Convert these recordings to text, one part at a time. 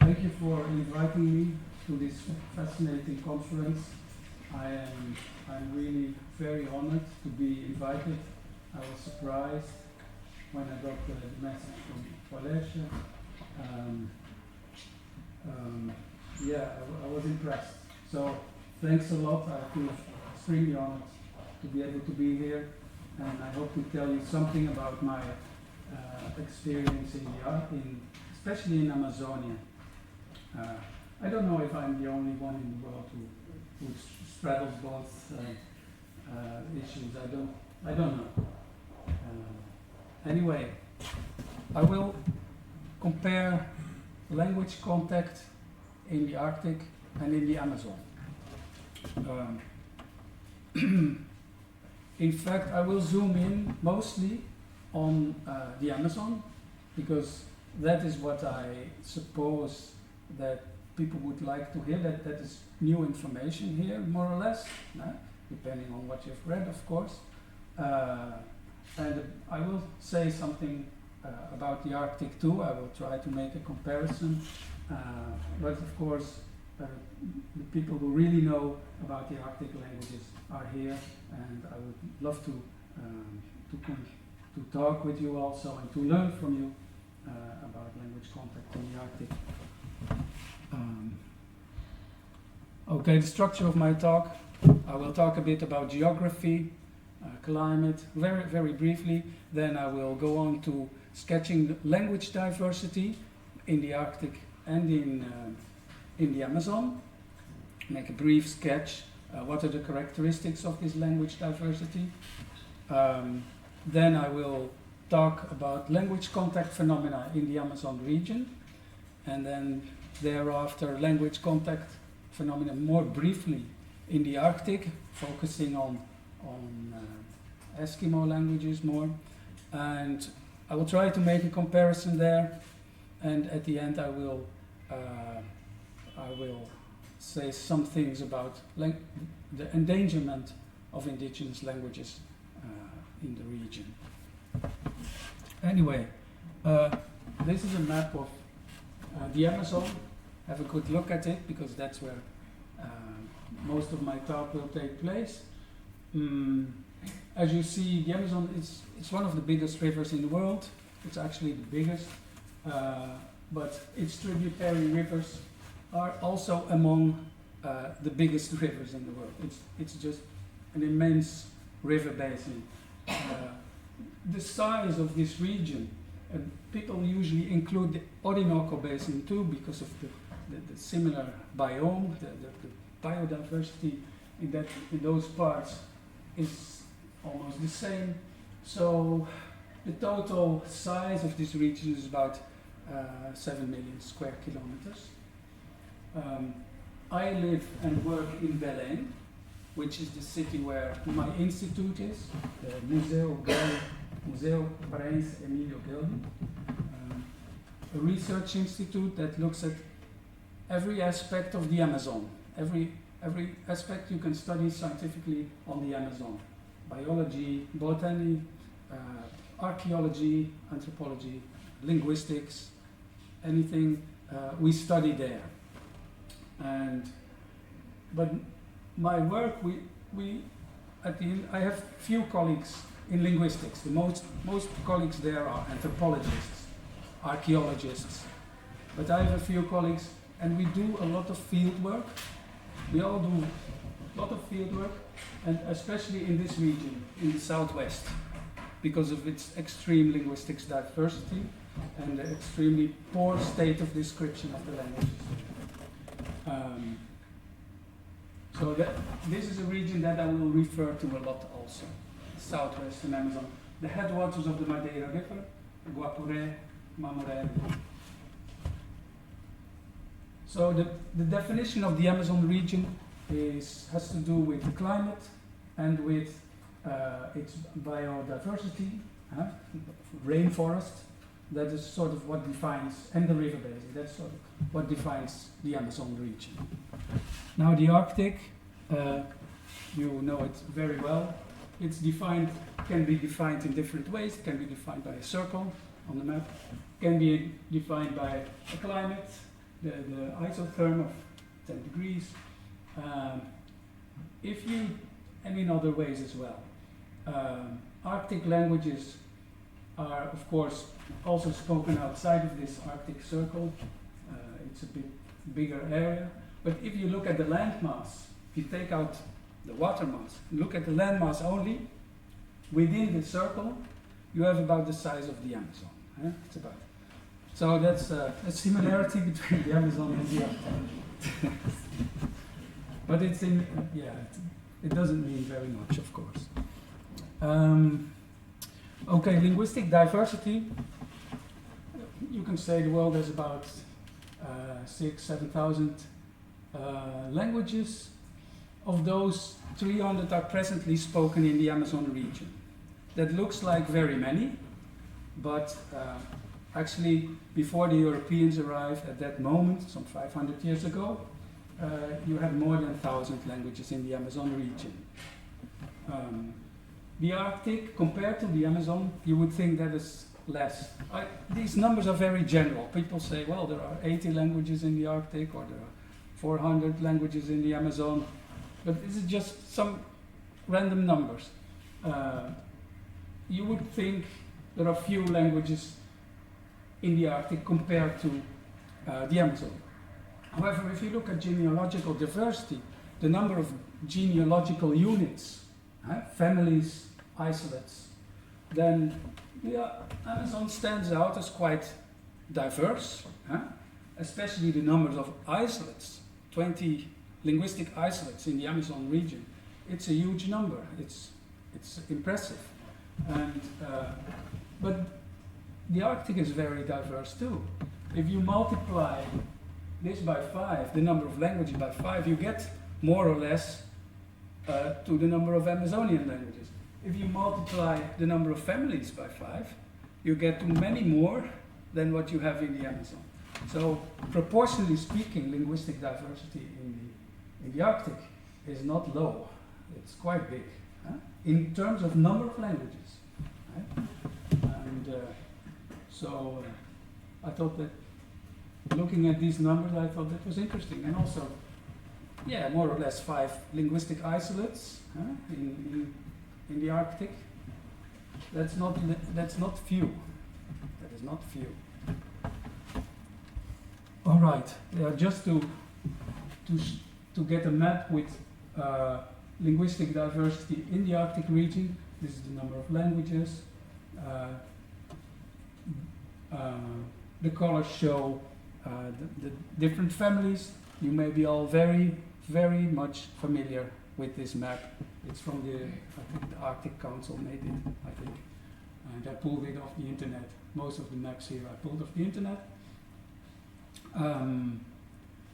Thank you for inviting me to this fascinating conference. I'm really very honored to be invited. I was surprised when I got the message from Quotation. I was impressed. So thanks a lot. I feel extremely honored to be able to be here, and I hope to tell you something about my experience especially in Amazonia. I don't know if I'm the only one in the world who straddles both issues. I don't know. Anyway, I will compare language contact in the Arctic and in the Amazon. In fact, I will zoom in mostly on the Amazon, because that is what I suppose that people would like to hear. That is new information here, more or less, depending on what you've read, of course. And I will say something about the Arctic too. I will try to make a comparison. But of course, the people who really know about the Arctic languages are here, and I would love to talk with you also and to learn from you about language contact in the Arctic. Okay, the structure of my talk. I will talk a bit about geography, climate, very, very briefly. Then I will go on to sketching the language diversity in the Arctic and in the Amazon. Make a brief sketch. What are the characteristics of this language diversity? Then I will talk about language contact phenomena in the Amazon region, and then thereafter language contact phenomena more briefly in the Arctic, focusing on Eskimo languages more, and I will try to make a comparison there, and at the end I will say some things about the endangerment of indigenous languages in the region. Anyway, this is a map of the Amazon. Have a good look at it, because that's where most of my talk will take place. As you see, the Amazon it's one of the biggest rivers in the world. It's actually the biggest, but its tributary rivers are also among the biggest rivers in the world. It's just an immense river basin. The size of this region, people usually include the Orinoco Basin too, because of the similar biome, the biodiversity in those parts is almost the same. So the total size of this region is about 7 million square kilometers. I live and work in Belém, which is the city where my institute is, the Museu Parense Emílio Gilden, a research institute that looks at every aspect of the Amazon. Every aspect you can study scientifically on the Amazon. Biology, botany, archaeology, anthropology, linguistics, anything we study there. But my work, we at the end, I have few colleagues in linguistics. The most colleagues there are anthropologists, archaeologists. But I have a few colleagues, and we do a lot of field work. We all do a lot of field work, and especially in this region, in the southwest, because of its extreme linguistics diversity and the extremely poor state of description of the languages. So this is a region that I will refer to a lot also, southwestern Amazon. The headwaters of the Madeira River, Guapuré, Mamoré. So the definition of the Amazon region has to do with the climate and with its biodiversity, rainforest. That is sort of what defines, and the river basin, that's sort of what defines the Amazon region. Now the Arctic, you know it very well. It's defined, can be defined in different ways. It can be defined by a circle on the map, can be defined by a climate, the isotherm of 10 degrees. If you, and in other ways as well. Arctic languages are, of course, also spoken outside of this Arctic Circle. It's a bit bigger area. But if you look at the landmass, if you take out the water mass, look at the landmass only, within the circle, you have about the size of the Amazon. It's about. So that's a similarity between the Amazon and the Arctic. But it's in, it doesn't mean very much, of course. Okay, linguistic diversity. You can say the world has about 6,000-7,000 languages. Of those, 300 are presently spoken in the Amazon region. That looks like very many, but actually, before the Europeans arrived at that moment, some 500 years ago, you had more than 1,000 languages in the Amazon region. The Arctic, compared to the Amazon, you would think that is less. These numbers are very general. People say, well, there are 80 languages in the Arctic, or there are 400 languages in the Amazon. But this is just some random numbers. You would think there are few languages in the Arctic compared to the Amazon. However, if you look at genealogical diversity, the number of genealogical units, families, isolates, then the Amazon stands out as quite diverse, especially the numbers of isolates, 20 linguistic isolates in the Amazon region. It's a huge number, it's impressive. And, but the Arctic is very diverse too. If you multiply this by 5, the number of languages by 5, you get more or less to the number of Amazonian languages. If you multiply the number of families by 5, you get to many more than what you have in the Amazon. So, proportionally speaking, linguistic diversity in the Arctic is not low. It's quite big, in terms of number of languages. Right? And so I thought that looking at these numbers, I thought that was interesting. And also, more or less 5 linguistic isolates in the Arctic. That's not few. That is not few. All right. Just to get a map with linguistic diversity in the Arctic region. This is the number of languages. The colors show the different families. You may be all very, very much familiar with this map. It's from I think the Arctic Council made it, I think. And I pulled it off the internet. Most of the maps here I pulled off the internet.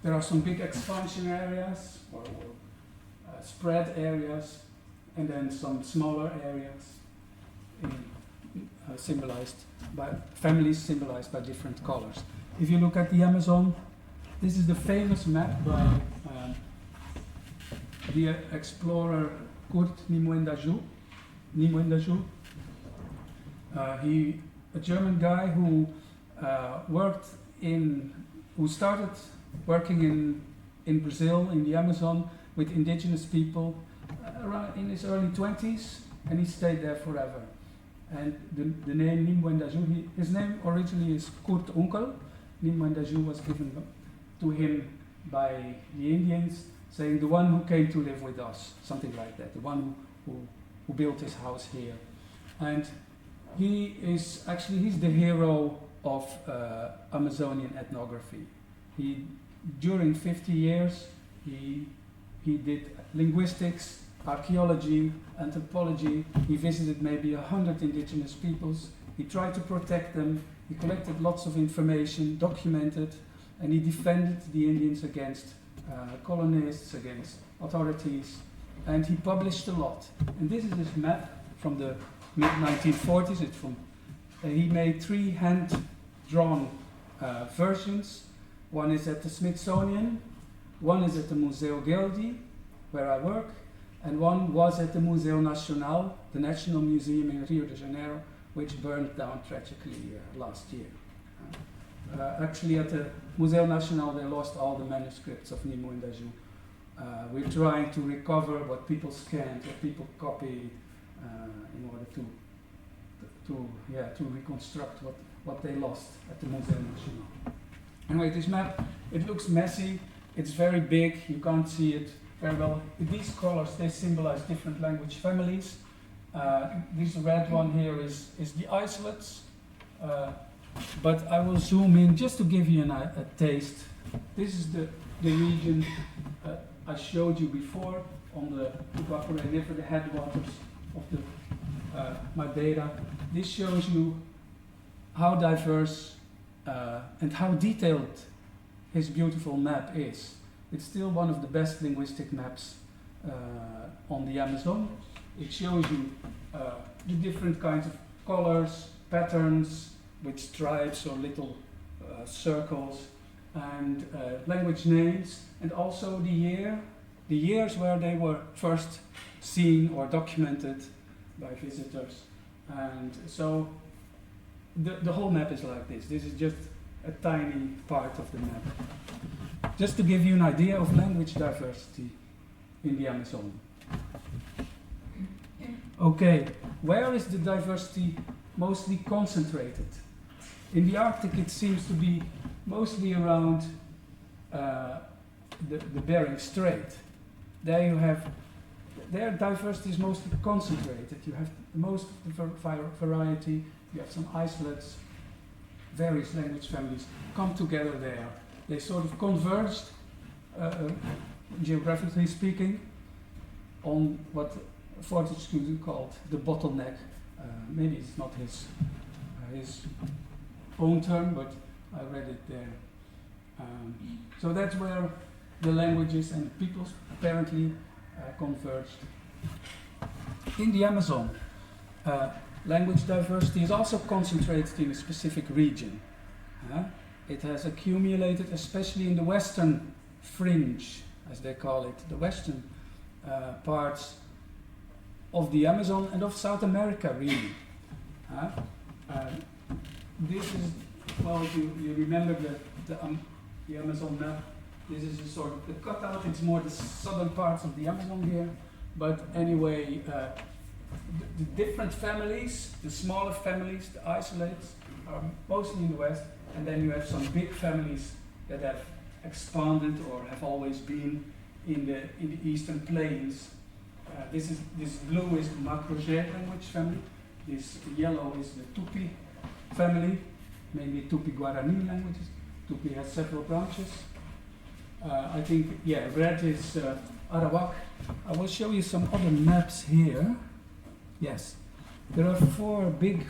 There are some big expansion areas, or spread areas, and then some smaller areas symbolized by families symbolized by different colors. If you look at the Amazon, this is the famous map by the explorer Kurt Nimwendaju. A German guy who started working in Brazil, in the Amazon, with indigenous people around in his early 20s, and he stayed there forever. And the name Nimwendaju, his name originally is Kurt Unkel. Nimwendaju was given to him by the Indians, saying the one who came to live with us, something like that, the one who built his house here. And he's the hero of Amazonian ethnography. During 50 years, he did linguistics, archaeology, anthropology. He visited maybe 100 indigenous peoples. He tried to protect them. He collected lots of information, documented, and he defended the Indians against colonists, against authorities, and he published a lot. And this is his map from the mid-1940s. It's from he made 3 hand-drawn versions. One is at the Smithsonian, one is at the Museo Geldi, where I work, and one was at the Museo Nacional, the National Museum in Rio de Janeiro, which burned down tragically last year. Actually, at the Museo Nacional, they lost all the manuscripts of Nimo and Daju. We're trying to recover what people scanned, what people copied, in order to reconstruct what they lost at the Museo Nacional. Anyway, this map, it looks messy, it's very big, you can't see it very well. These colors, they symbolize different language families. This red one here is the isolates, but I will zoom in just to give you a taste. This is the region I showed you before on the Guapore River, the headwaters of my data. This shows you how diverse and how detailed his beautiful map is. It's still one of the best linguistic maps on the Amazon. It shows you the different kinds of colors, patterns with stripes or little circles, and language names, and also the years where they were first seen or documented by visitors. And so the whole map is like this. This is just a tiny part of the map. Just to give you an idea of language diversity in the Amazon. Okay, where is the diversity mostly concentrated? In the Arctic, it seems to be mostly around the Bering Strait. Their diversity is mostly concentrated. You have most of the variety, you have some isolates, various language families come together there. They sort of converged, geographically speaking, on what Voort called the bottleneck. Maybe it's not his own term, but I read it there. So that's where the languages and peoples apparently converged. In the Amazon, language diversity is also concentrated in a specific region. It has accumulated, especially in the western fringe, as they call it, the western parts of the Amazon and of South America, really. This is, well, you remember the Amazon map. This is a sort of the cutout. It's more the southern parts of the Amazon here. But anyway, the different families, the smaller families, the isolates, are mostly in the west. And then you have some big families that have expanded or have always been in the eastern plains. This blue is the Macro-Ger language family. This yellow is the Tupi family, mainly Tupi Guarani languages. Tupi has several branches. I think, red is Arawak. I will show you some other maps here. Yes, there are four big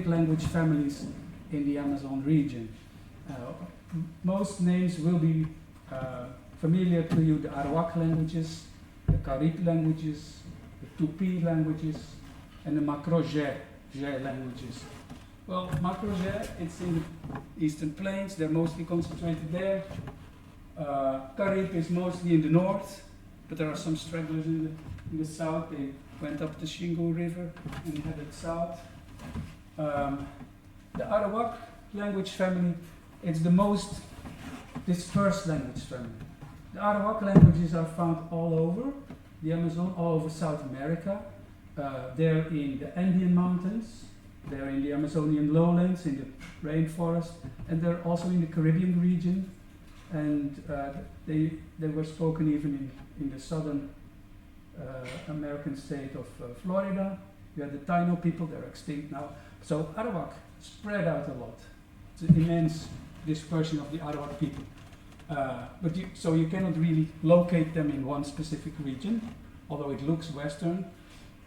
language families in the Amazon region. Most names will be familiar to you: the Arawak languages, the Carib languages, the Tupi languages, and the Macro-Ger languages. Well, Macro-Ger, it's in the eastern plains, they're mostly concentrated there. Carib is mostly in the north, but there are some stragglers in the south. They went up the Shingo River and headed south. The Arawak language family, it's the most dispersed language family. The Arawak languages are found all over the Amazon, all over South America. They're in the Andean mountains, they're in the Amazonian lowlands, in the rainforest, and they're also in the Caribbean region. And they were spoken even in the southern American state of Florida. You had the Taino people, they're extinct now. So Arawak spread out a lot. It's an immense dispersion of the Arawak people. So you cannot really locate them in one specific region, although it looks Western.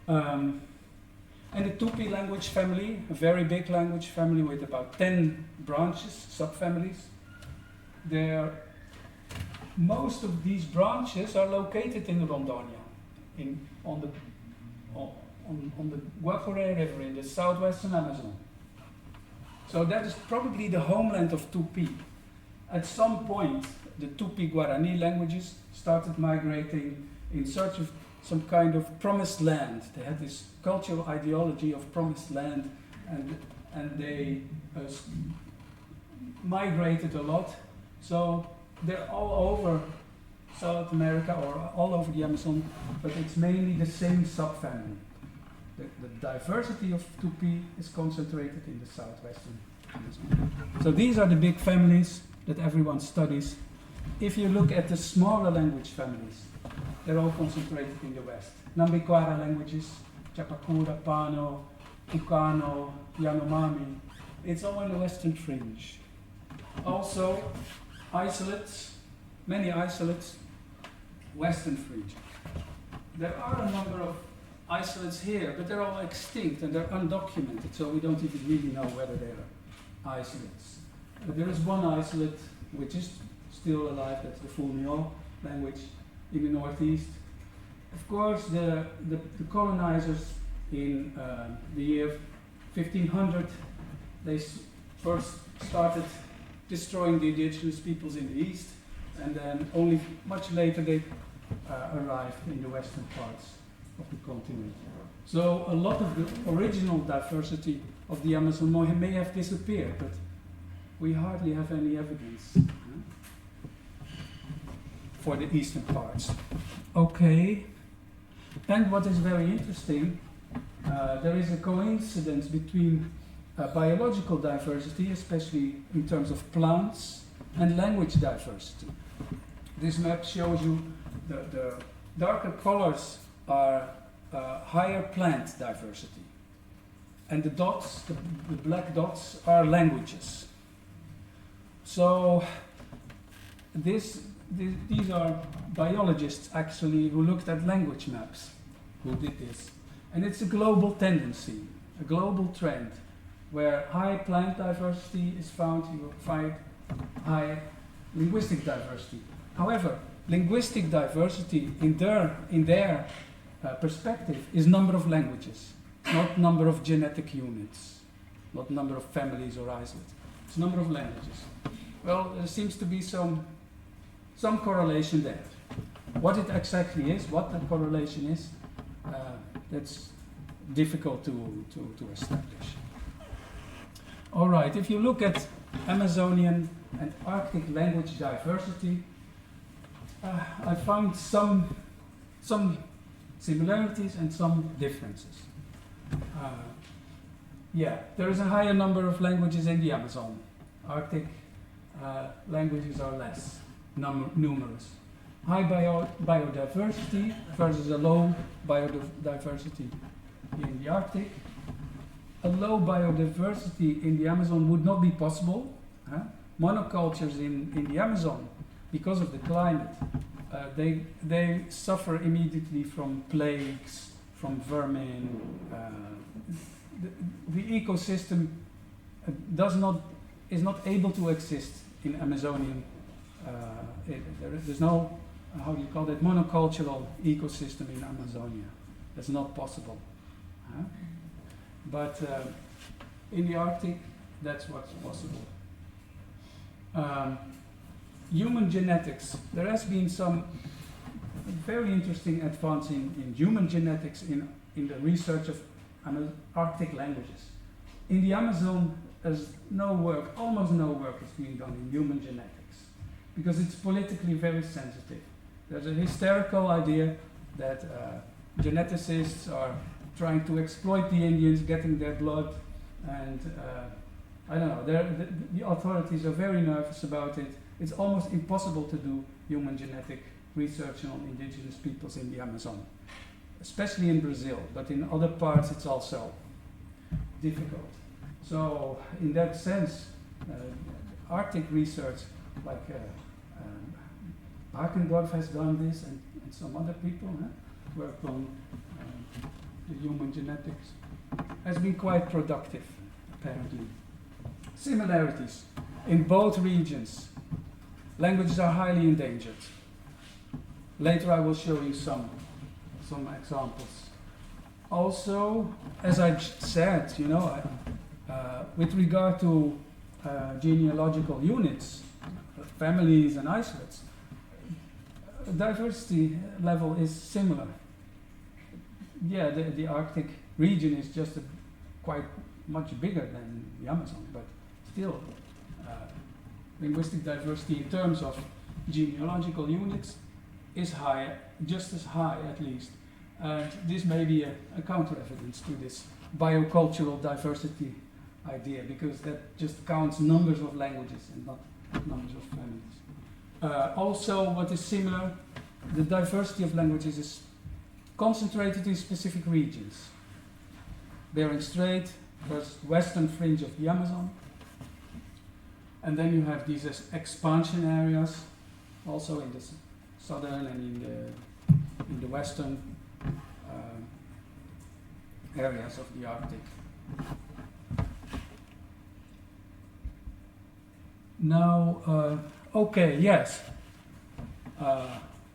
And the Tupi language family, a very big language family with about 10 branches, subfamilies. Most of these branches are located in Rondonia, on the Guapore River in the southwestern Amazon. So that is probably the homeland of Tupi. At some point, the Tupi Guarani languages started migrating in search of some kind of promised land. They had this cultural ideology of promised land, and they migrated a lot, so they're all over South America or all over the Amazon, but it's mainly the same subfamily. The diversity of Tupi is concentrated in the southwestern Amazon. So these are the big families that everyone studies. If you look at the smaller language families, they're all concentrated in the west. Nambikwara languages, Chapakura, Pano, Tucano, Yanomami, it's all in the western fringe. Also, isolates, many isolates, western fringe. There are a number of isolates here, but they're all extinct and they're undocumented, so we don't even really know whether they're isolates. But there is one isolate which is still alive, that's the Fulmio language in the northeast. Of course, the colonizers in the year 1500, they first started destroying the indigenous peoples in the east, and then only much later they arrived in the western parts of the continent. So a lot of the original diversity of the Amazon may have disappeared, but we hardly have any evidence for the eastern parts. Okay, and what is very interesting, there is a coincidence between biological diversity, especially in terms of plants, and language diversity. This map shows you the darker colors are higher plant diversity, and the dots, the black dots, are languages. So these are biologists actually who looked at language maps who did this, and it's a global tendency, a global trend, where high plant diversity is found, you will find high linguistic diversity. However, linguistic diversity in their perspective is number of languages, not number of genetic units, not number of families or isolates. It's number of languages. Well, there seems to be some correlation there. What it exactly is, what the correlation is, that's difficult to establish. All right, if you look at Amazonian and Arctic language diversity, I found some similarities and some differences. Yeah, there is a higher number of languages in the Amazon. Arctic languages are less numerous. High biodiversity versus a low biodiversity in the Arctic. A low biodiversity in the Amazon would not be possible. Monocultures in the Amazon, because of the climate, they suffer immediately from plagues, from vermin. The ecosystem is not able to exist in Amazonian. There's no, how do you call it, monocultural ecosystem in Amazonia. That's not possible. But in the Arctic, that's what's possible. Human genetics. There has been some very interesting advancing in human genetics in the research of Arctic languages. In the Amazon, there's no work, almost no work is being done in human genetics, because it's politically very sensitive. There's a hysterical idea that geneticists are trying to exploit the Indians, getting their blood, and I don't know, the authorities are very nervous about it. It's almost impossible to do human genetic research on indigenous peoples in the Amazon, especially in Brazil, but in other parts it's also difficult. So in that sense, Arctic research, like Bakendorf has done this, and some other people worked on the human genetics, has been quite productive, apparently. Similarities in both regions. Languages are highly endangered. Later I will show you some examples. Also, as I said, with regard to genealogical units, families and isolates, diversity level is similar. Yeah, the Arctic region is just quite much bigger than the Amazon, but still linguistic diversity in terms of genealogical units is high, just as high at least. And this may be a counter-evidence to this biocultural diversity idea, because that just counts numbers of languages and not numbers of families. Also, what is similar, the diversity of languages is concentrated in specific regions. Bering Strait, first western fringe of the Amazon, and then you have these expansion areas, also in the southern and in the western areas of the Arctic. Now, okay, yes,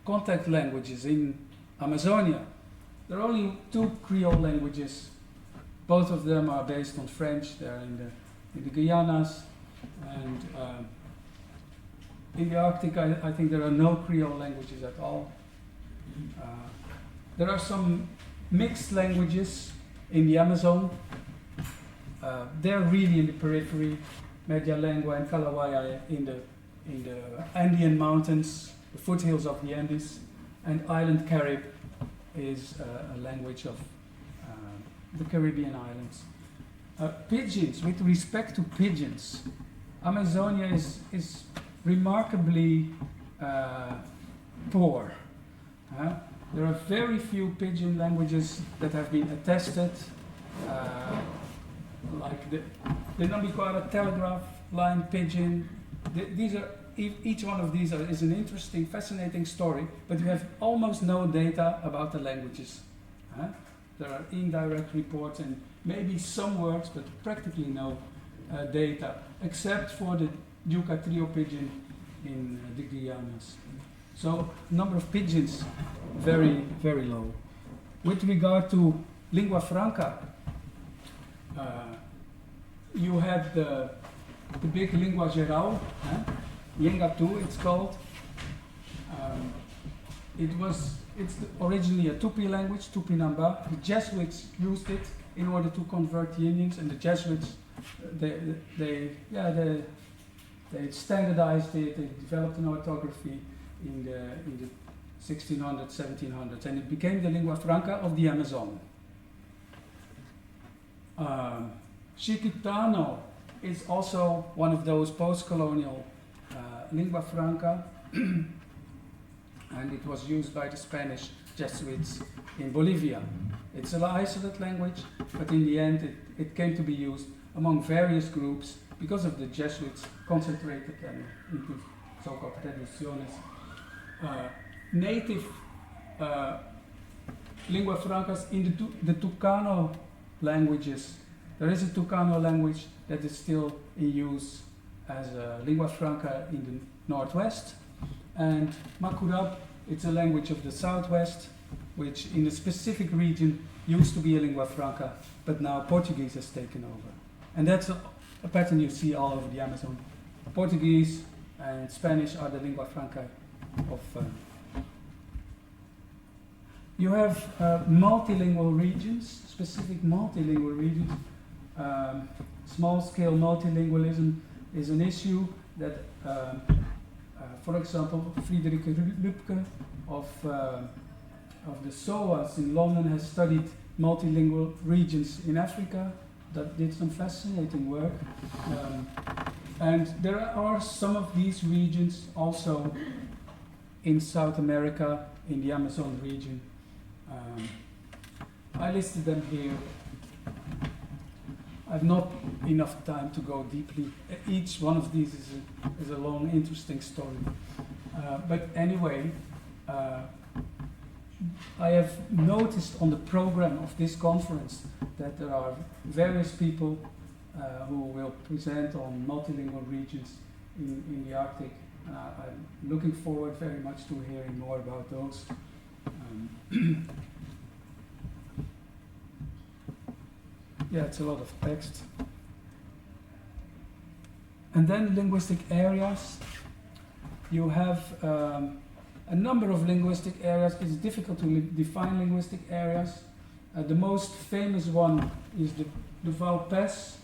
contact languages in Amazonia. There are only 2 Creole languages. Both of them are based on French. They're in the Guyanas, and in the Arctic, I think there are no Creole languages at all. There are some mixed languages in the Amazon. They're really in the periphery. Media Lengua and Kalawaya in the Andean mountains, the foothills of the Andes, and Island Carib is a language of the Caribbean islands. Pigeons, with respect to pigeons, Amazonia is remarkably poor. There are very few Pigeon languages that have been attested, like the Nambiquara telegraph line Pigeon. These are, each one of these is an interesting, fascinating story, but you have almost no data about the languages. There are indirect reports and maybe some words, but practically no data, except for the Yucca trio pigeon in the Guyanas. So, number of pigeons, very, very low. With regard to lingua franca, you have the big lingua geral, Yengatu it's called. It's originally a Tupi language, Tupinamba. The Jesuits used it in order to convert the Indians, and the Jesuits, they standardized it, they developed an orthography in the 1600s, 1700s, and it became the lingua franca of the Amazon. Chiquitano is also one of those post-colonial lingua franca, and it was used by the Spanish Jesuits in Bolivia. It's an isolated language, but in the end it came to be used among various groups because of the Jesuits concentrated them into so-called reducciones. Native lingua francas in the Tucano languages. There is a Tucano language that is still in use as a lingua franca in the northwest, and Makurab, it's a language of the southwest, which in a specific region used to be a lingua franca, but now Portuguese has taken over. And that's a pattern you see all over the Amazon. Portuguese and Spanish are the lingua franca of... You have multilingual regions, specific multilingual regions. Small-scale multilingualism is an issue that, for example, Friederike Lübke of the SOAS in London has studied multilingual regions in Africa, that did some fascinating work. And there are some of these regions also in South America, in the Amazon region. I listed them here. I've not enough time to go deeply. Each one of these is a long, interesting story. But anyway, I have noticed on the program of this conference that there are various people who will present on multilingual regions in the Arctic. I'm looking forward very much to hearing more about those. Yeah, it's a lot of text. And then linguistic areas. You have a number of linguistic areas. It's difficult to define linguistic areas. The most famous one is the Vaupes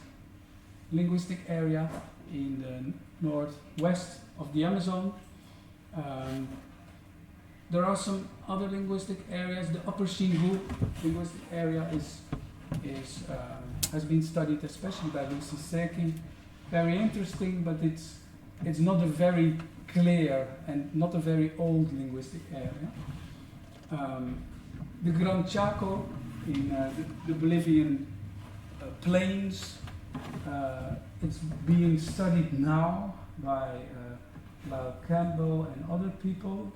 linguistic area, in the northwest of the Amazon. There are some other linguistic areas. The Upper Xingu linguistic area has been studied especially by Lucy Seki. Very interesting, but it's not a very clear and not a very old linguistic area. The Gran Chaco in the Bolivian plains, it's being studied now by Lyle Campbell and other people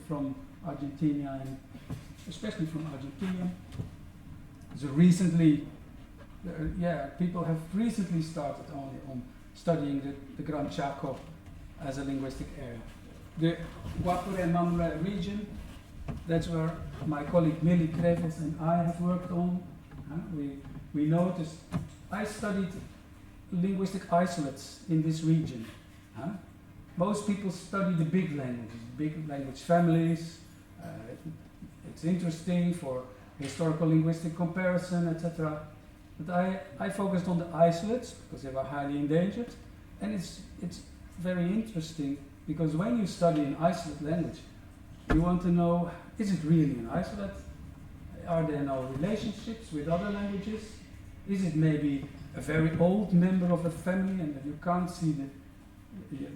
from Argentina, and especially from Argentina. So recently, people have recently started only on studying the Gran Chaco as a linguistic area. The Guapure-Mamre region, that's where my colleague Millie Krevis and I have worked on. We noticed, I studied linguistic isolates in this region. Most people study the big languages, big language families. It's interesting for historical linguistic comparison, etc. But I focused on the isolates because they were highly endangered, and it's very interesting because when you study an isolate language, you want to know, is it really an isolate? Are there no relationships with other languages? Is it maybe a very old member of a family and that you can't see that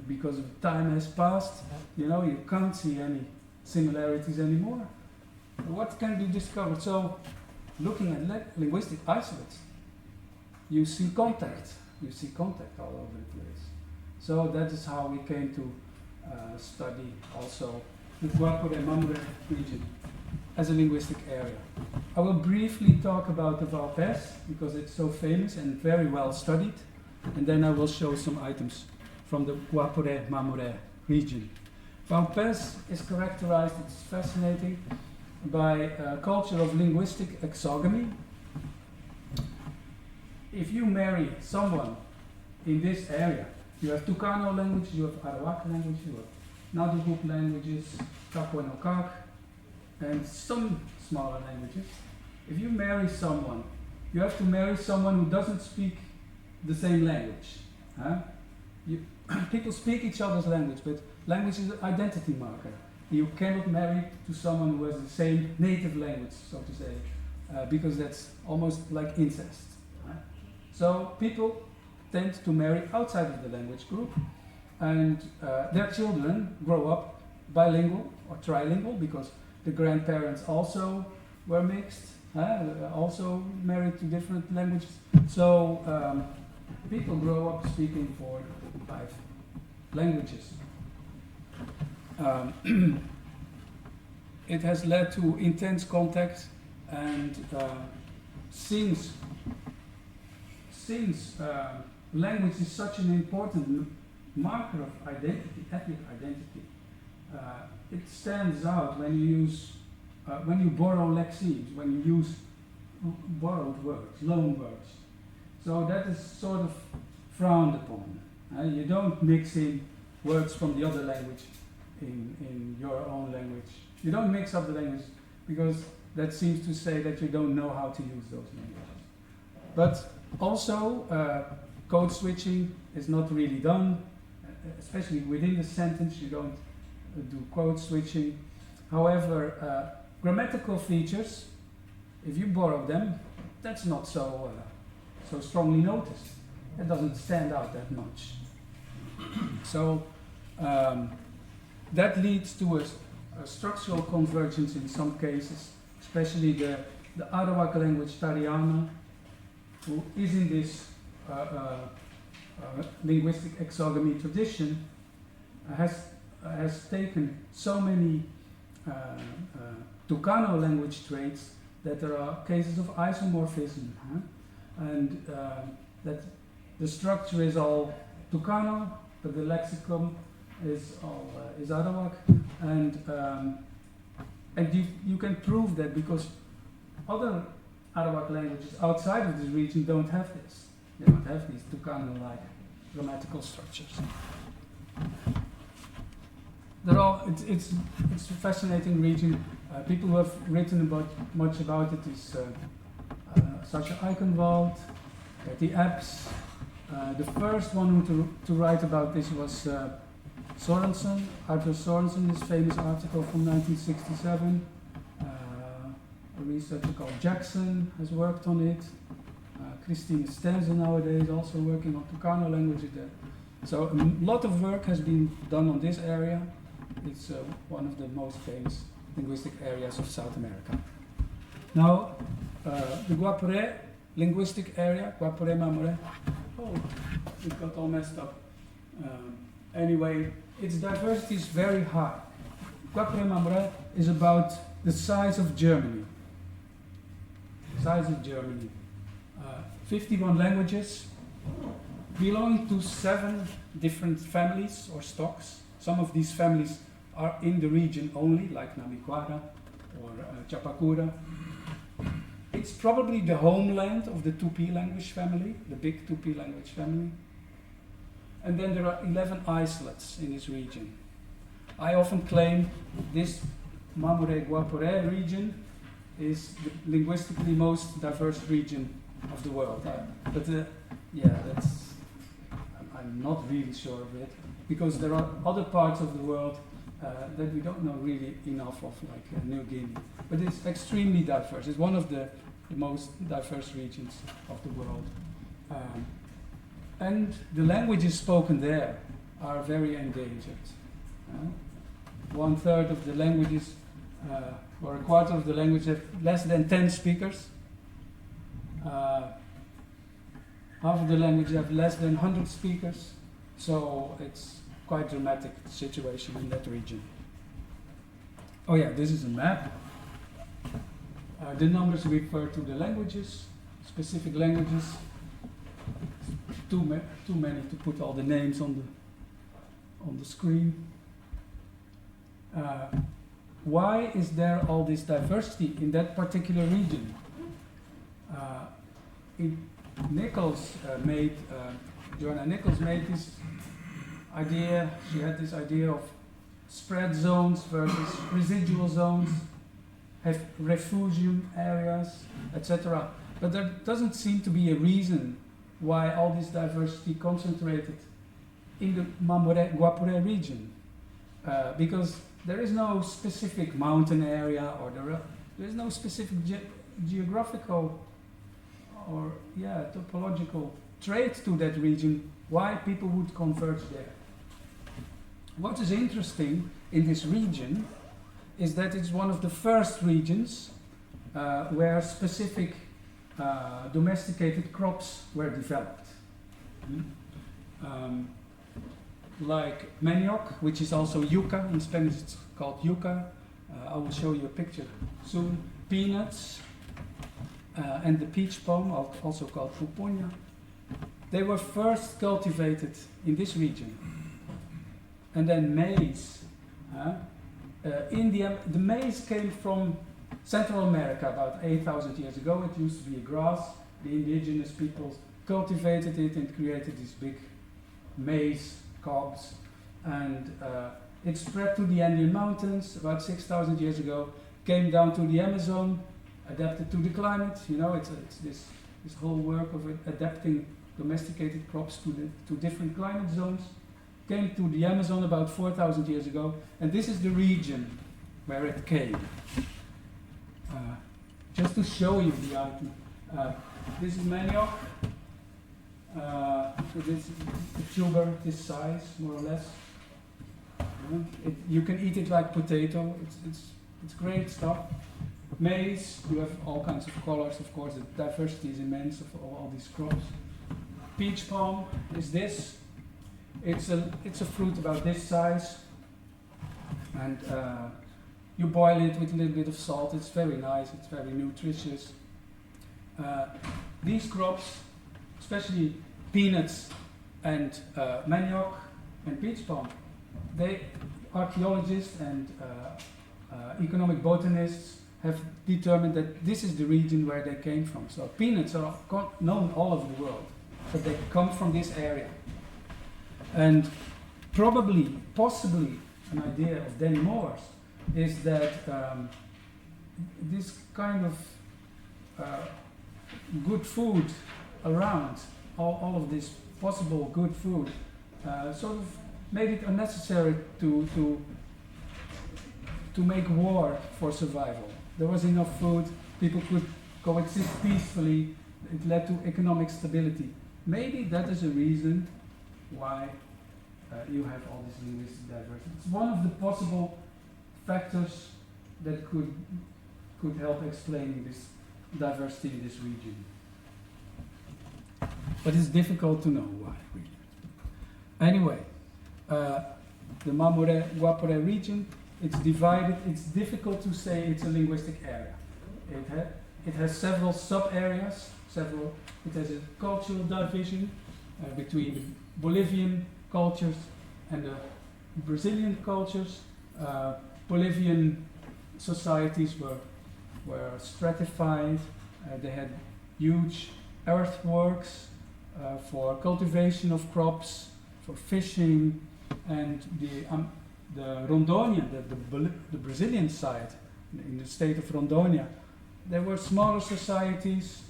because time has passed, you can't see any similarities anymore? What can be discovered? So, looking at linguistic isolates, you see contact. You see contact all over the place. So that is how we came to study also the Guapure-Mamre region as a linguistic area. I will briefly talk about the Valpes because it's so famous and very well studied, and then I will show some items from the Guapure-Mamre region. Valpes is characterized, it's fascinating, by a culture of linguistic exogamy. If you marry someone in this area, you have Tucano language, you have Arawak language, you have Nadugup languages, Tapuanokak, and some smaller languages. If you marry someone, you have to marry someone who doesn't speak the same language. People speak each other's language, but language is an identity marker. You cannot marry to someone who has the same native language, so to say, because that's almost like incest. So people tend to marry outside of the language group, and their children grow up bilingual or trilingual because the grandparents also were mixed, also married to different languages. So people grow up speaking 4 to 5 languages. It has led to intense contact, and since language is such an important marker of identity, ethnic identity, it stands out when you borrow lexemes, when you use borrowed words, loan words. So that is sort of frowned upon. You don't mix in words from the other language in your own language. You don't mix up the languages because that seems to say that you don't know how to use those languages. But also, code switching is not really done, especially within the sentence. You don't do code switching. However, grammatical features, if you borrow them, that's not so strongly noticed. It doesn't stand out that much. So that leads to a structural convergence in some cases, especially the Arawak language Tariana, who is in this linguistic exogamy tradition, has taken so many Tucano language traits that there are cases of isomorphism, and that the structure is all Tucano, but the lexicon is all is Arawak, and you can prove that because other Arawak languages outside of this region don't have this. They don't have these Tucano-like grammatical structures. It's a fascinating region. People who have written much about it is Sascha Eichenwald, Betty Epps, The first one to write about this was Sorensen, Arthur Sorensen, his famous article from 1967. A researcher called Jackson has worked on it. Christine Stenzel nowadays also working on Tucano languages there. So a lot of work has been done on this area. It's one of the most famous linguistic areas of South America. Now, the Guapore linguistic area, Guapore Mamore. Oh, it got all messed up. Anyway, its diversity is very high. Guapore Mamore is about the size of Germany. 51 languages, belonging to 7 different families or stocks. Some of these families are in the region only, like Namiquara or Chapacura. It's probably the homeland of the Tupi language family, the big Tupi language family. And then there are 11 islets in this region. I often claim this Mamure Guapore region is the linguistically most diverse region of the world. I'm not really sure of it, because there are other parts of the world that we don't know really enough of, like New Guinea. But it's extremely diverse. It's one of the most diverse regions of the world. And the languages spoken there are very endangered. 1/3 of the languages, or a quarter of the languages, have less than 10 speakers. Half of the languages have less than 100 speakers. So it's quite dramatic situation in that region. Oh yeah, this is a map. The numbers refer to the languages, specific languages. Too many to put all the names on the screen. Why is there all this diversity in that particular region? Joanna Nichols made this idea. She had this idea of spread zones versus residual zones, have refugium areas, etc. But there doesn't seem to be a reason why all this diversity concentrated in the Mamure Guapore region, because there is no specific mountain area, or there is no specific geographical or topological trait to that region why people would converge there. What is interesting in this region is that it's one of the first regions where specific domesticated crops were developed. Like manioc, which is also yuca. In Spanish it's called yuca. I will show you a picture soon. Peanuts and the peach palm, also called pupunha. They were first cultivated in this region. And then maize. The maize came from Central America about 8,000 years ago. It used to be a grass. The indigenous peoples cultivated it and created these big maize cobs. And it spread to the Andean Mountains about 6,000 years ago, came down to the Amazon, adapted to the climate. It's this whole work of adapting domesticated crops to different climate zones. Came to the Amazon about 4,000 years ago, and this is the region where it came. Just to show you the item, this is manioc. This is a tuber this size, more or less. You can eat it like potato. It's great stuff. Maize, you have all kinds of colors. Of course, the diversity is immense of all these crops. Peach palm is this. It's a fruit about this size, and you boil it with a little bit of salt. It's very nice. It's very nutritious. These crops, especially peanuts and manioc and peach palm, archaeologists and economic botanists have determined that this is the region where they came from. So peanuts are known all over the world, but they come from this area. And possibly, an idea of Danny Moore's is that this kind of good food around all of this possible good food sort of made it unnecessary to make war for survival. There was enough food, people could coexist peacefully, it led to economic stability. Maybe that is a reason why you have all this linguistic diversity. It's one of the possible factors that could help explain this diversity in this region. But it's difficult to know why, really. Anyway, the Mamoré-Guaporé region, it's divided. It's difficult to say it's a linguistic area. It has several sub-areas. It has a cultural division between the Bolivian cultures and the Brazilian cultures. Bolivian societies were stratified. They had huge earthworks for cultivation of crops, for fishing, and the Rondônia, the Brazilian side, in the state of Rondônia, there were smaller societies,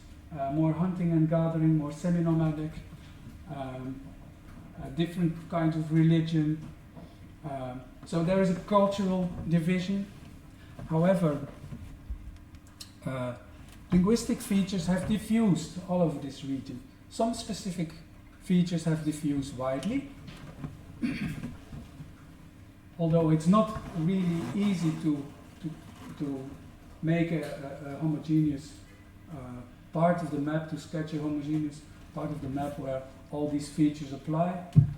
more hunting and gathering, more semi-nomadic, different kinds of religion. So there is a cultural division. However, linguistic features have diffused all over this region. Some specific features have diffused widely, although it's not really easy to make a homogeneous part of the map, to sketch a homogeneous part of the map where all these features apply.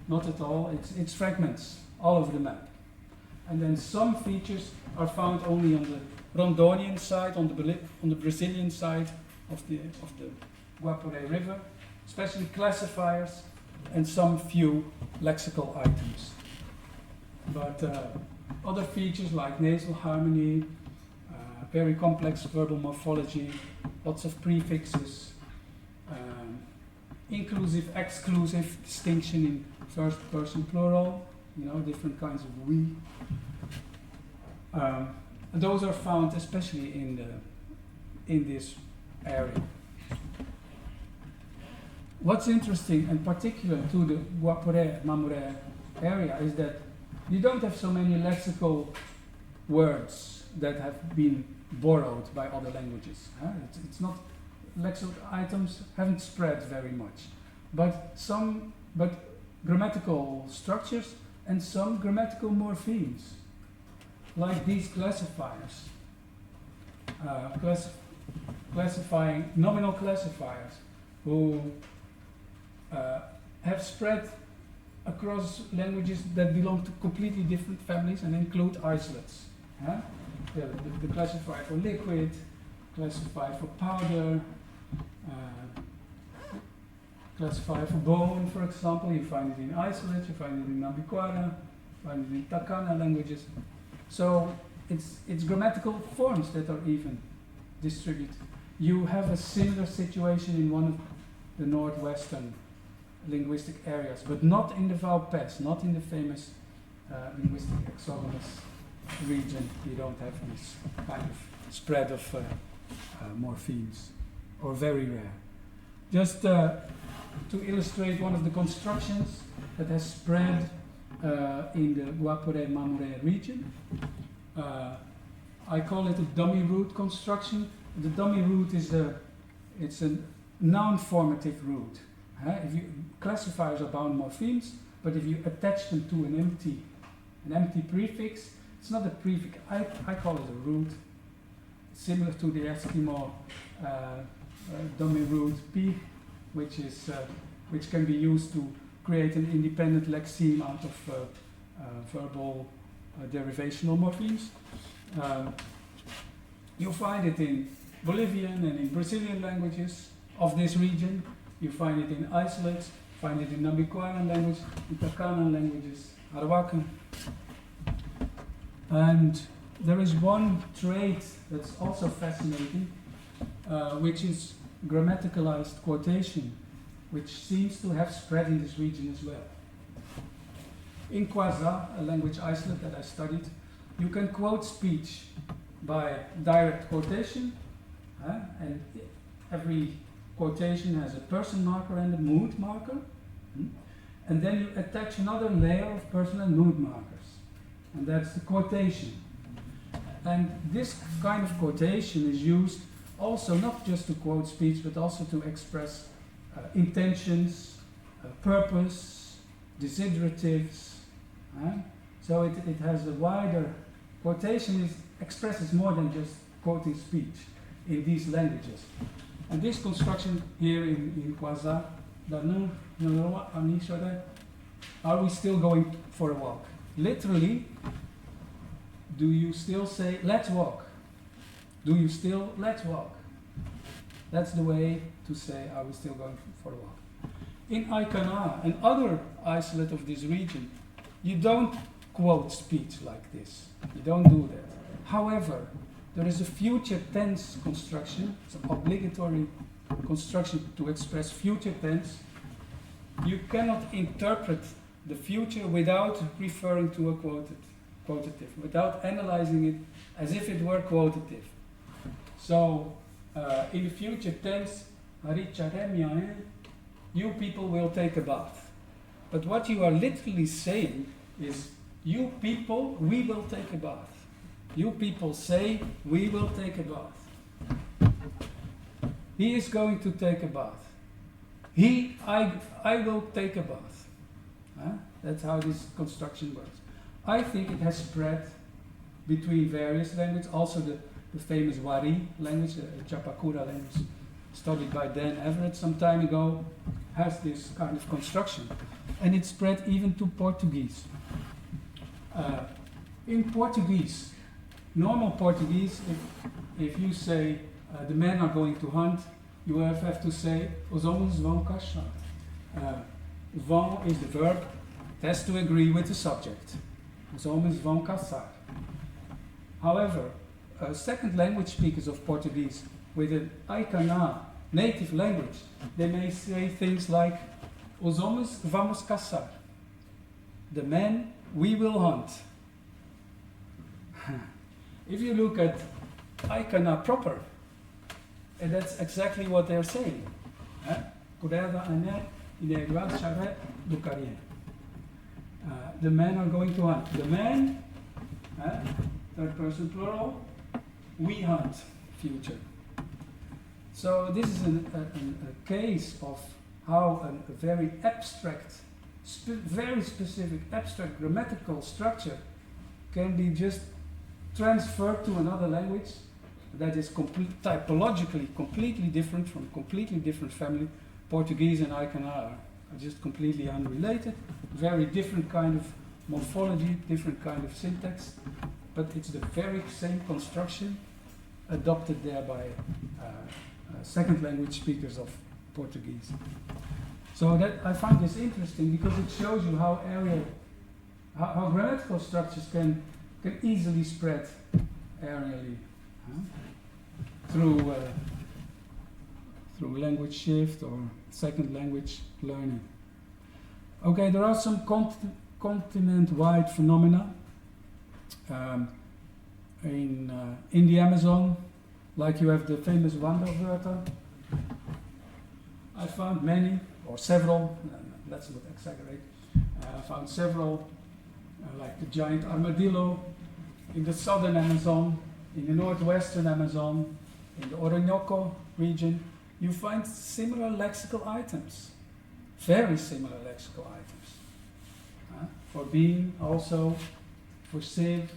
Not at all, it's fragments all over the map. And then some features are found only on the Rondonian side, on the Brazilian side of the Guaporé River, especially classifiers and some few lexical items. But other features like nasal harmony, very complex verbal morphology, lots of prefixes, inclusive, exclusive distinction in first person plural, different kinds of we. Those are found especially in this area. What's interesting and particular to the Guaporé-Mamoré area is that you don't have so many lexical words that have been borrowed by other languages. It's not, lexical items haven't spread very much, but grammatical structures and some grammatical morphemes, like these classifiers, classifying nominal classifiers, who have spread across languages that belong to completely different families and include isolates. The classifier for liquid, classifier for powder, classifier for bone, for example. You find it in isolates, you find it in Nambiquara, you find it in Takana languages. So it's grammatical forms that are even distributed. You have a similar situation in one of the northwestern linguistic areas, but not in the Valpes, not in the famous linguistic exogamous region. You don't have this kind of spread of morphemes, or very rare. Just to illustrate one of the constructions that has spread in the Guaporé-Mamoré region, I call it a dummy root construction. The dummy root is it's a noun-formative root. If you classifiers are bound morphemes, but if you attach them to an empty prefix, it's not a prefix. I call it a root, similar to the Eskimo dummy root P, which can be used to create an independent lexeme out of verbal derivational morphemes. You find it in Bolivian and in Brazilian languages of this region. You find it in isolates, find it in Nambiquaran language, in Takana languages, Arawakan. And there is one trait that's also fascinating, which is grammaticalized quotation, which seems to have spread in this region as well. In Kwaza, a language isolate that I studied, you can quote speech by direct quotation, and every quotation has a person marker and a mood marker. Hmm? And then you attach another layer of personal mood markers, and that's the quotation. And this kind of quotation is used also not just to quote speech, but also to express intentions, purpose, desideratives. So it has a wider, quotation expresses more than just quoting speech in these languages. And this construction here in Quasa, are we still going for a walk? Literally, do you still say, let's walk? Do you still, let's walk? That's the way to say, are we still going for a walk? In Aikana and other isolate of this region, you don't quote speech like this. You don't do that. However, there is a future tense construction. It's an obligatory construction to express future tense. You cannot interpret the future without referring to a quotative, without analyzing it as if it were quotative. So, in the future tense, you people will take a bath. But what you are literally saying is, you people, we will take a bath. You people say, we will take a bath. He is going to take a bath. I will take a bath. That's how this construction works. I think it has spread between various languages, also the famous Wari language, the Chapakura language, studied by Dan Everett some time ago, has this kind of construction. And it spread even to Portuguese. In Portuguese, normal Portuguese, if you say the men are going to hunt, you have to say os homens vão caçar. Vão is the verb, it has to agree with the subject. Os homens vão caçar. However, second language speakers of Portuguese with an Aikana native language, they may say things like os homens vamos caçar. The men, we will hunt. If you look at Aikana proper, and that's exactly what they're saying. The men are going to hunt. The men, third person plural, we hunt, future. So this is a case of how a very abstract, very specific abstract grammatical structure can be just transferred to another language that is typologically completely different from completely different family. Portuguese and Aikana are just completely unrelated, very different kind of morphology, different kind of syntax, but it's the very same construction adopted there by second language speakers of Portuguese. So that I find this interesting because it shows you how how grammatical structures can easily spread aerially through language shift or second language learning. Okay, there are some continent-wide phenomena in the Amazon, like you have the famous wandelwörter. I found many, or several, let's not exaggerate, I found several, like the giant armadillo in the southern Amazon, in the northwestern Amazon, in the Orinoco region. You find similar lexical items, very similar lexical items. For being, also, for sieve.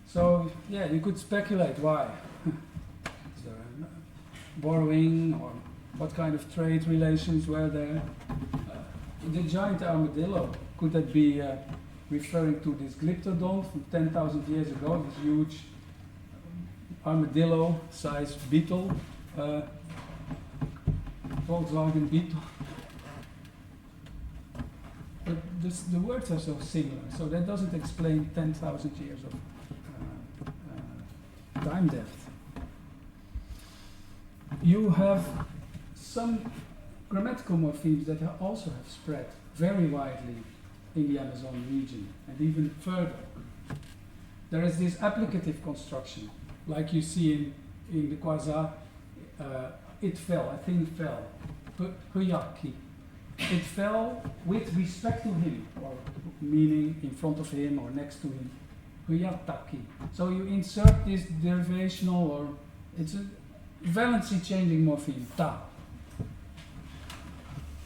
So, yeah, you could speculate why. Is there borrowing, or what kind of trade relations were there? The giant armadillo, could that be referring to this glyptodon from 10,000 years ago, this huge armadillo-sized beetle, Volkswagen Beetle? But the words are so similar, so that doesn't explain 10,000 years of time depth. You have some grammatical morphemes that also have spread very widely in the Amazon region, and even further. There is this applicative construction, like you see in the Quasa, it fell, a thing fell, huyaki. it fell with respect to him, or meaning in front of him or next to him. Huyataki. So you insert this derivational, or it's a valency changing morpheme, ta.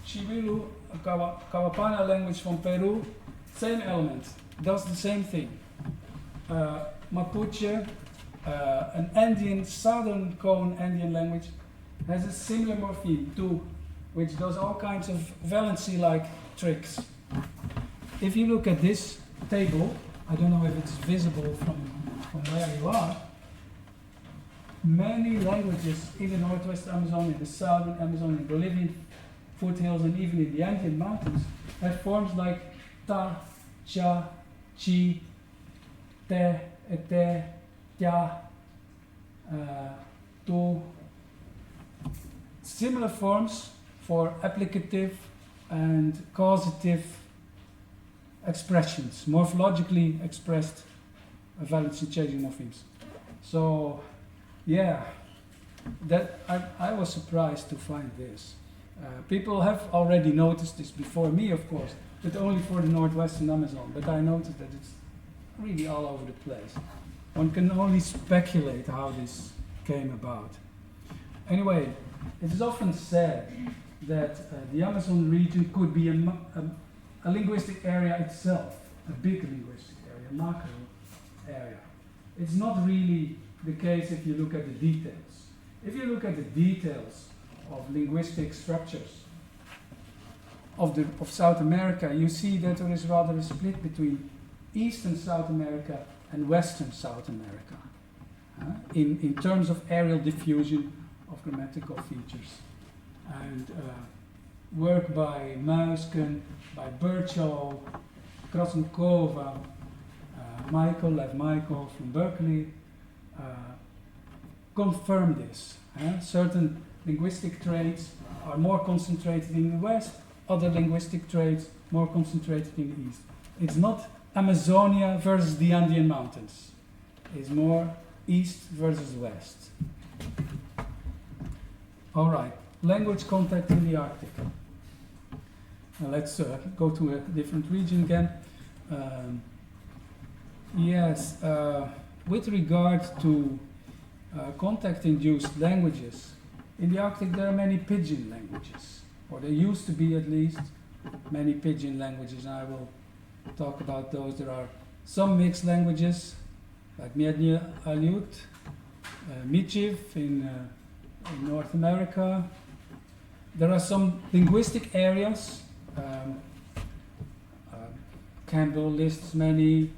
Chibilu, a Kawapana language from Peru, same element, does the same thing. Mapuche, an Andean, southern cone Andean language, has a similar morpheme, tu, which does all kinds of valency-like tricks. If you look at this table, I don't know if it's visible from where you are, many languages in the northwest Amazon, in the southern Amazon, in Bolivian foothills, and even in the Andean mountains, have forms like ta, cha, chi, te, ete, tia, tu. Similar forms for applicative and causative expressions, morphologically expressed valency changing morphemes. So, yeah, that I was surprised to find this. People have already noticed this before me, of course, but only for the northwestern Amazon. But I noticed that it's really all over the place. One can only speculate how this came about. Anyway, it is often said that the Amazon region could be a linguistic area itself, a big linguistic area, a macro area. It's not really the case if you look at the details. If you look at the details of linguistic structures of South America, you see that there is rather a split between Eastern South America and Western South America in terms of areal diffusion of grammatical features. And work by Muisken, by Birchow, Krasnikova, Michael from Berkeley, confirm this. Certain linguistic traits are more concentrated in the West, other linguistic traits more concentrated in the East. It's not Amazonia versus the Andean mountains. It's more East versus West. All right, language contact in the Arctic. Now let's go to a different region again. With regard to contact-induced languages, in the Arctic there are many Pigeon languages, or there used to be at least many Pigeon languages, and I will talk about those. There are some mixed languages, like Miednia Aleut, Michiv in North America. There are some linguistic areas. Campbell lists many.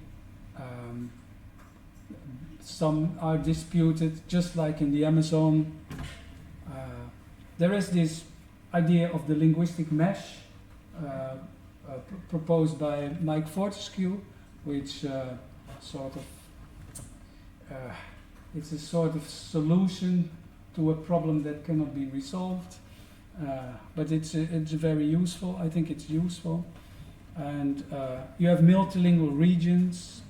Some are disputed, just like in the Amazon. There is this idea of the linguistic mesh proposed by Mike Fortescue, which it's a sort of solution to a problem that cannot be resolved, but it's very useful. I think it's useful. And you have multilingual regions,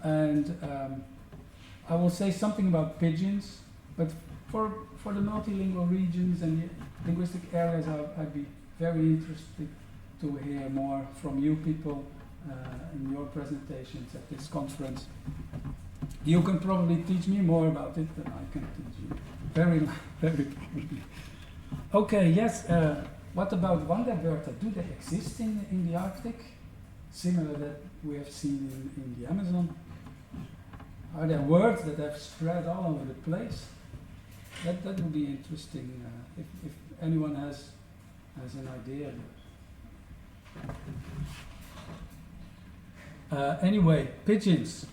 and I will say something about pigeons, but for the multilingual regions and the linguistic areas, I'd be very interested to hear more from you people in your presentations at this conference. You can probably teach me more about it than I can teach you. Very probably. Okay, yes. What about Wanderwörter? Do they exist in the Arctic? Similar that we have seen in the Amazon? Are there words that have spread all over the place? That would be interesting if anyone has an idea. Anyway, pigeons.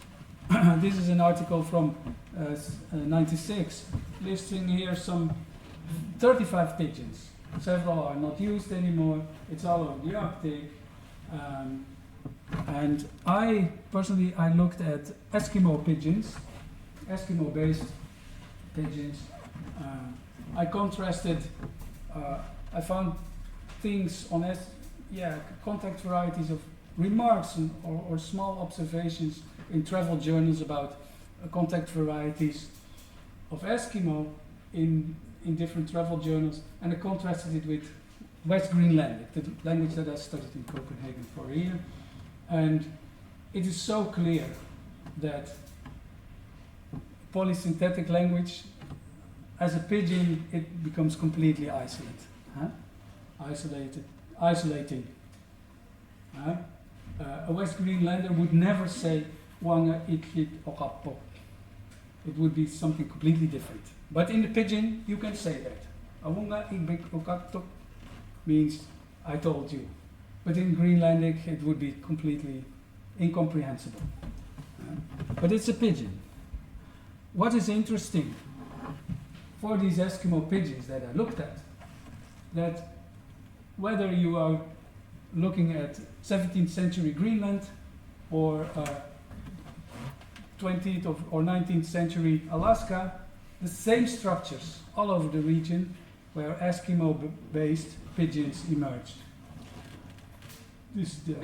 This is an article from 96, listing here some 35 pigeons. Several are not used anymore. It's all over the Arctic. And I personally looked at Eskimo pigeons, Eskimo-based pigeons. I contrasted. I found things on contact varieties of remarks or small observations in travel journals about contact varieties of Eskimo in different travel journals, and I contrasted it with West Greenlandic, the language that I studied in Copenhagen for a year. And it is so clear that polysynthetic language, as a Pigeon, it becomes completely isolated. Isolating. A West Greenlander would never say wanga iklit okappo. It would be something completely different. But in the Pigeon, you can say that. Awanga ikbik okapto means I told you. But in Greenlandic, it would be completely incomprehensible. But it's a Pigeon. What is interesting for these Eskimo pigeons that I looked at, that whether you are looking at 17th century Greenland or 20th or 19th century Alaska, the same structures all over the region where Eskimo-based pigeons emerged. This the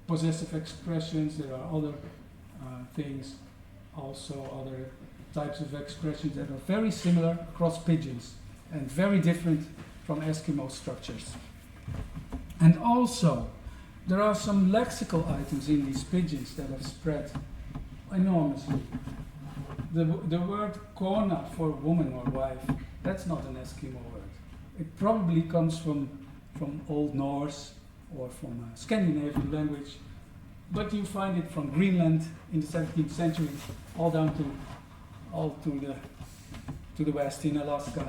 possessive expressions. There are other things, also other types of expressions that are very similar across pigeons and very different from Eskimo structures. And also, there are some lexical items in these pigeons that have spread enormously. The word kona for woman or wife, that's not an Eskimo word. It probably comes from Old Norse or from a Scandinavian language, but you find it from Greenland in the 17th century, all down to the west in Alaska.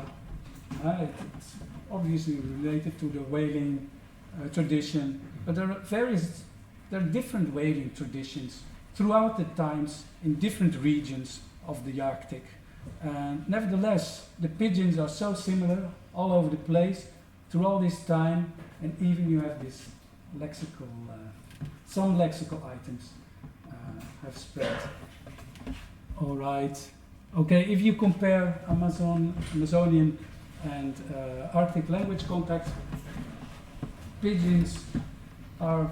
It's obviously related to the whaling tradition, but there are different whaling traditions throughout the times in different regions of the Arctic. And nevertheless, the pigeons are so similar all over the place through all this time, and even you have this lexical, some lexical items have spread. All right. Okay, if you compare Amazonian and Arctic language contact, pigeons are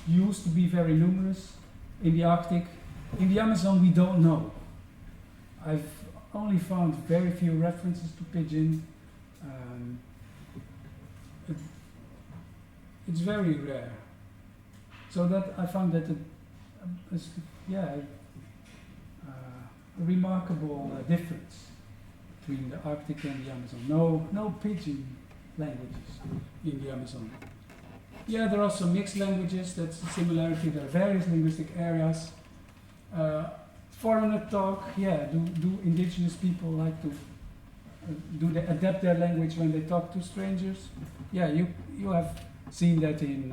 used to be very numerous in the Arctic. In the Amazon, we don't know. I've only found very few references to pigeon. It's very rare. So that I found that a remarkable difference between the Arctic and the Amazon. No pigeon languages in the Amazon. Yeah, there are some mixed languages. That's a similarity. There are various linguistic areas. Foreigner talk. Yeah, do indigenous people like to do they adapt their language when they talk to strangers? Yeah, you have seen that in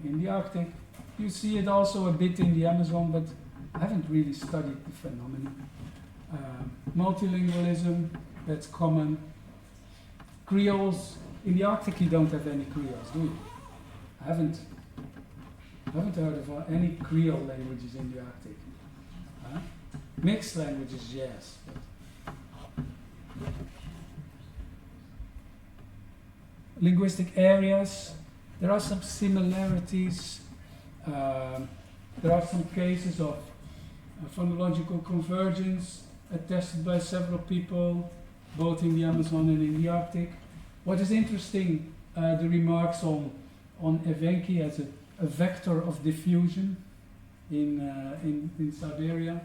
the Arctic. You see it also a bit in the Amazon, but I haven't really studied the phenomenon. Multilingualism, that's common. Creoles, in the Arctic you don't have any Creoles, do you? I haven't heard of any Creole languages in the Arctic. Mixed languages, yes. Linguistic areas, there are some similarities. There are some cases of phonological convergence attested by several people, both in the Amazon and in the Arctic. What is interesting, the remarks on Evenki as a vector of diffusion in Siberia.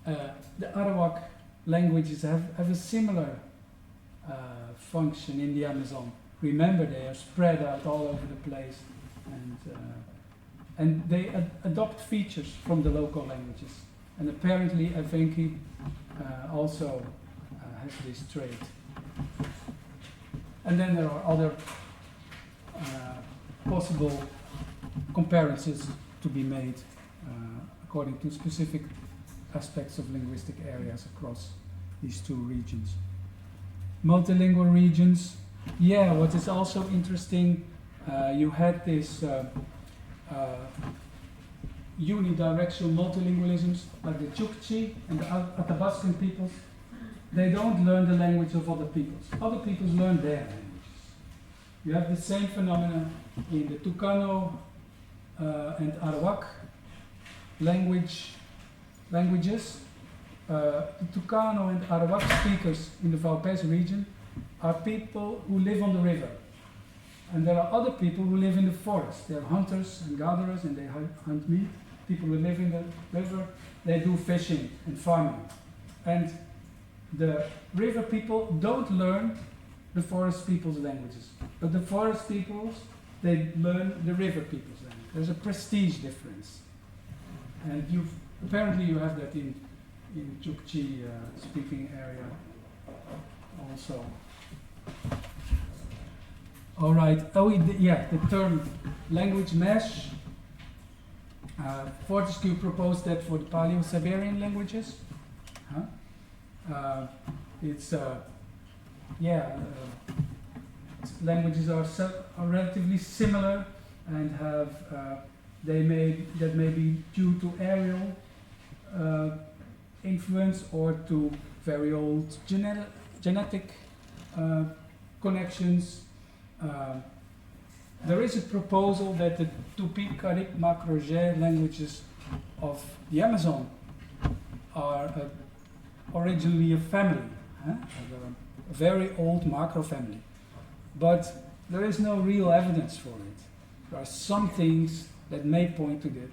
The Arawak languages have a similar function in the Amazon. Remember, they are spread out all over the place, and they adopt features from the local languages. And apparently, Evenki also has this trait. And then there are other possible comparisons to be made according to specific aspects of linguistic areas across these two regions. Multilingual regions. Yeah, what is also interesting, you had this unidirectional multilingualisms, like the Chukchi and the Athabascan peoples. They don't learn the language of other peoples. Other peoples learn their languages. You have the same phenomena in the Tucano and Arawak languages. The Tucano and Arawak speakers in the Valpes region are people who live on the river. And there are other people who live in the forest. They are hunters and gatherers and they hunt meat. People who live in the river, they do fishing and farming. And the river people don't learn the forest people's languages. But the forest peoples, they learn the river people's language. There's a prestige difference. And apparently you have that in Chukchi speaking area also. All right. The term language mesh. Fortescue proposed that for the Paleo-Siberian languages. Languages are relatively similar and have that may be due to aerial influence or to very old genetic connections. There is a proposal that the Tupi-Carib-Macrogé languages of the Amazon are originally a family, a very old macro family. But there is no real evidence for it. There are some things that may point to that,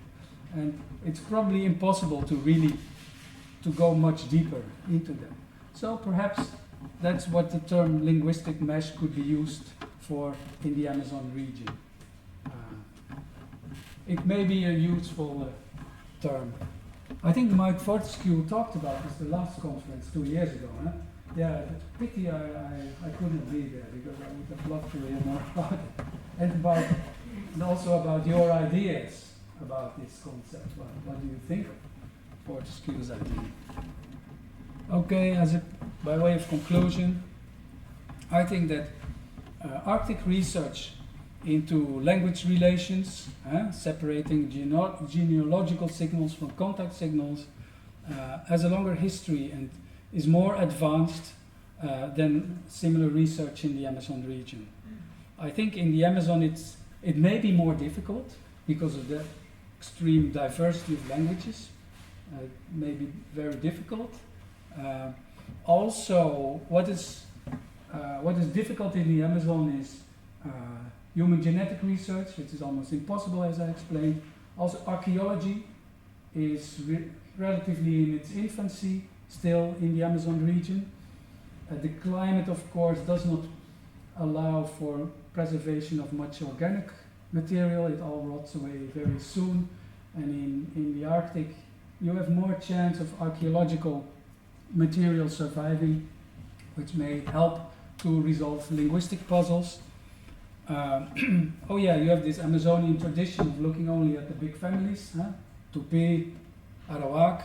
and it's probably impossible to go much deeper into them. So perhaps that's what the term linguistic mesh could be used for in the Amazon region. It may be a useful term. I think Mike Fortescue talked about this the last conference 2 years ago. Yeah, pity I couldn't be there because I would have loved to hear more about it. And also about your ideas about this concept. What do you think of Fortescue's idea? Okay, by way of conclusion, I think that Arctic research into language relations, separating genealogical signals from contact signals, has a longer history and is more advanced than similar research in the Amazon region. I think in the Amazon it may be more difficult because of the extreme diversity of languages. It may be very difficult. Also, what is difficult in the Amazon is human genetic research, which is almost impossible, as I explained. Also, archaeology is relatively in its infancy, still in the Amazon region. The climate, of course, does not allow for preservation of much organic material. It all rots away very soon. And in the Arctic, you have more chance of archaeological material surviving, which may help to resolve linguistic puzzles. You have this Amazonian tradition of looking only at the big families, Tupi, Arawak,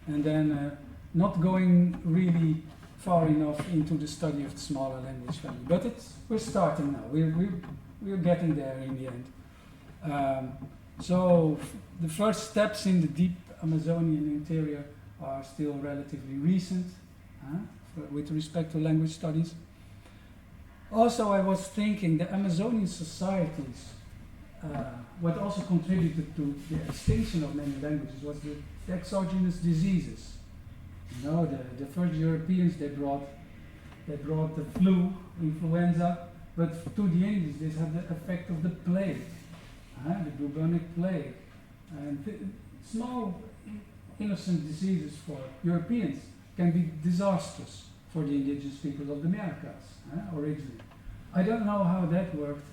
and then not going really far enough into the study of the smaller language family. But we're starting now. We're getting there in the end. So the first steps in the deep Amazonian interior are still relatively recent with respect to language studies. Also, I was thinking the Amazonian societies, what also contributed to the extinction of many languages was the exogenous diseases. You know, the first Europeans, they brought the flu, influenza, but to the Indians this had the effect of the plague, the bubonic plague. And small innocent diseases for Europeans can be disastrous for the indigenous peoples of the Americas originally. I don't know how that worked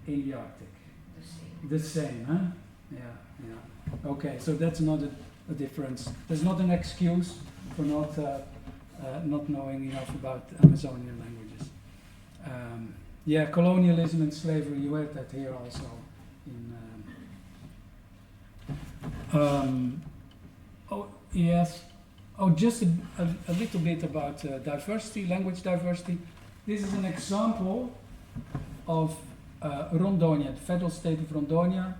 in the Arctic. The same, huh? Yeah. Okay, so that's not a difference. There's not an excuse for not knowing enough about Amazonian languages. Colonialism and slavery, you had that here also. Just a little bit about diversity, language diversity. This is an example of Rondonia, the federal state of Rondonia,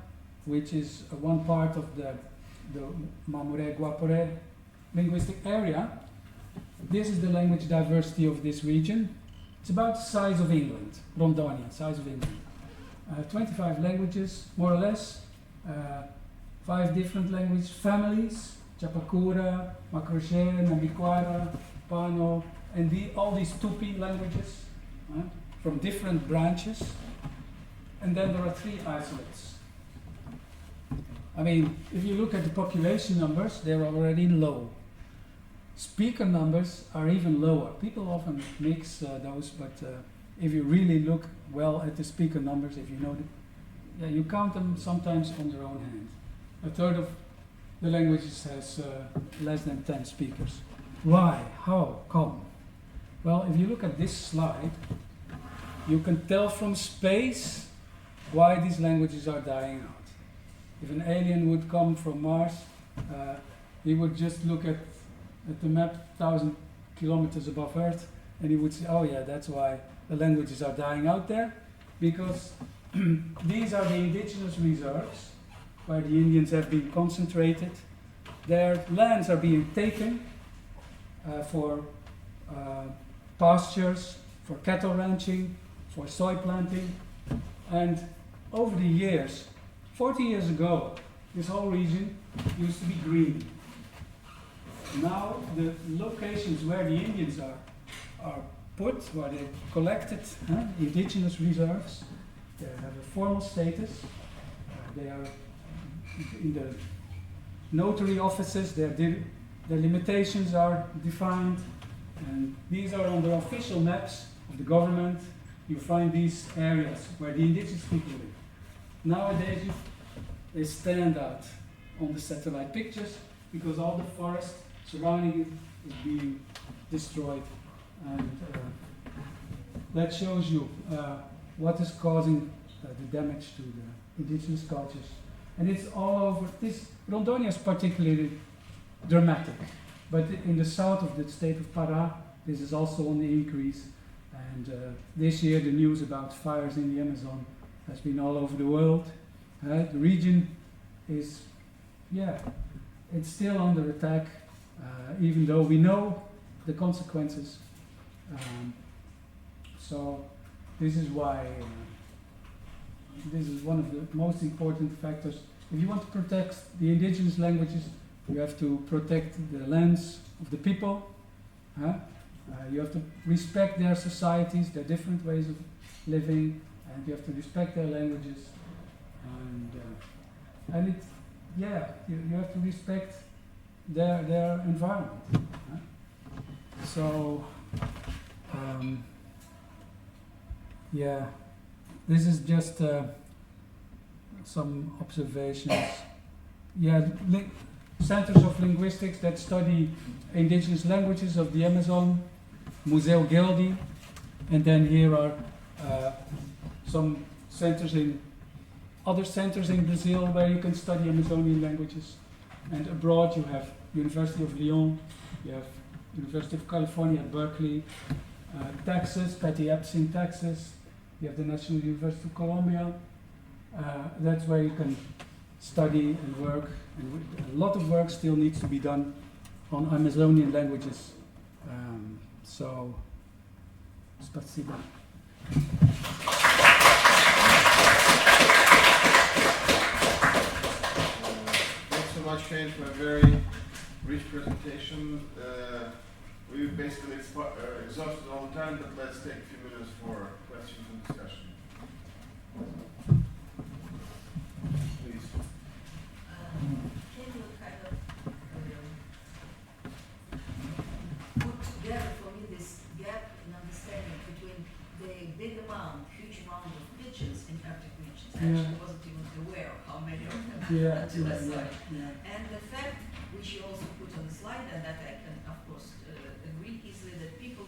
which is one part of the Mamure-Guapore linguistic area. This is the language diversity of this region. It's about the size of England, Rondonia, size of England. 25 languages, more or less. 5 different language families, Chapakura, Macrogé, Nambiquara, Pano, and all these Tupi languages. from different branches, and then there are 3 isolates. I mean, if you look at the population numbers, they're already low. Speaker numbers are even lower. People often mix those, but if you really look well at the speaker numbers, if you know you count them sometimes on your own hand. A third of the languages has less than 10 speakers. Why? How? Come? Well, if you look at this slide, you can tell from space why these languages are dying out. If an alien would come from Mars, he would just look at the map 1,000 kilometers above Earth, and he would say, oh yeah, that's why the languages are dying out there, because these are the indigenous reserves where the Indians have been concentrated. Their lands are being taken for pastures, for cattle ranching, for soy planting, and over the years, 40 years ago, this whole region used to be green. Now the locations where the Indians are put, where they collected indigenous reserves, they have a formal status. They are in the notary offices. Their limitations are defined, and these are on the official maps of the government. You find these areas where the indigenous people live. Nowadays, they stand out on the satellite pictures because all the forest surrounding it is being destroyed, and that shows you what is causing the damage to the indigenous cultures. And it's all over. This Rondônia is particularly dramatic, but in the south of the state of Pará, this is also on the increase. And this year, the news about fires in the Amazon has been all over the world. The region is, it's still under attack, even though we know the consequences. So this is why this is one of the most important factors. If you want to protect the indigenous languages, you have to protect the lands of the people. You have to respect their societies, their different ways of living, and you have to respect their languages. And you have to respect their environment. So, this is just some observations. Centers of linguistics that study indigenous languages of the Amazon, Museu Geldi, and then here are some centers other centers in Brazil where you can study Amazonian languages. And abroad you have University of Lyon, you have University of California at Berkeley, Texas, Patty Epps in Texas, you have the National University of Columbia. That's where you can study and work. And a lot of work still needs to be done on Amazonian languages. So, spasiba. Thanks so much, Hein, for a very rich presentation. We basically exhausted all the time, but let's take a few minutes for questions and discussion. Please. Can you kind of put together for me this gap in understanding between the big amount, huge amount of pigeons in Arctic regions? I actually wasn't even aware of how many of them until I saw it. And the fact, which you also put on the slide, and that I can, of course, agree easily, that people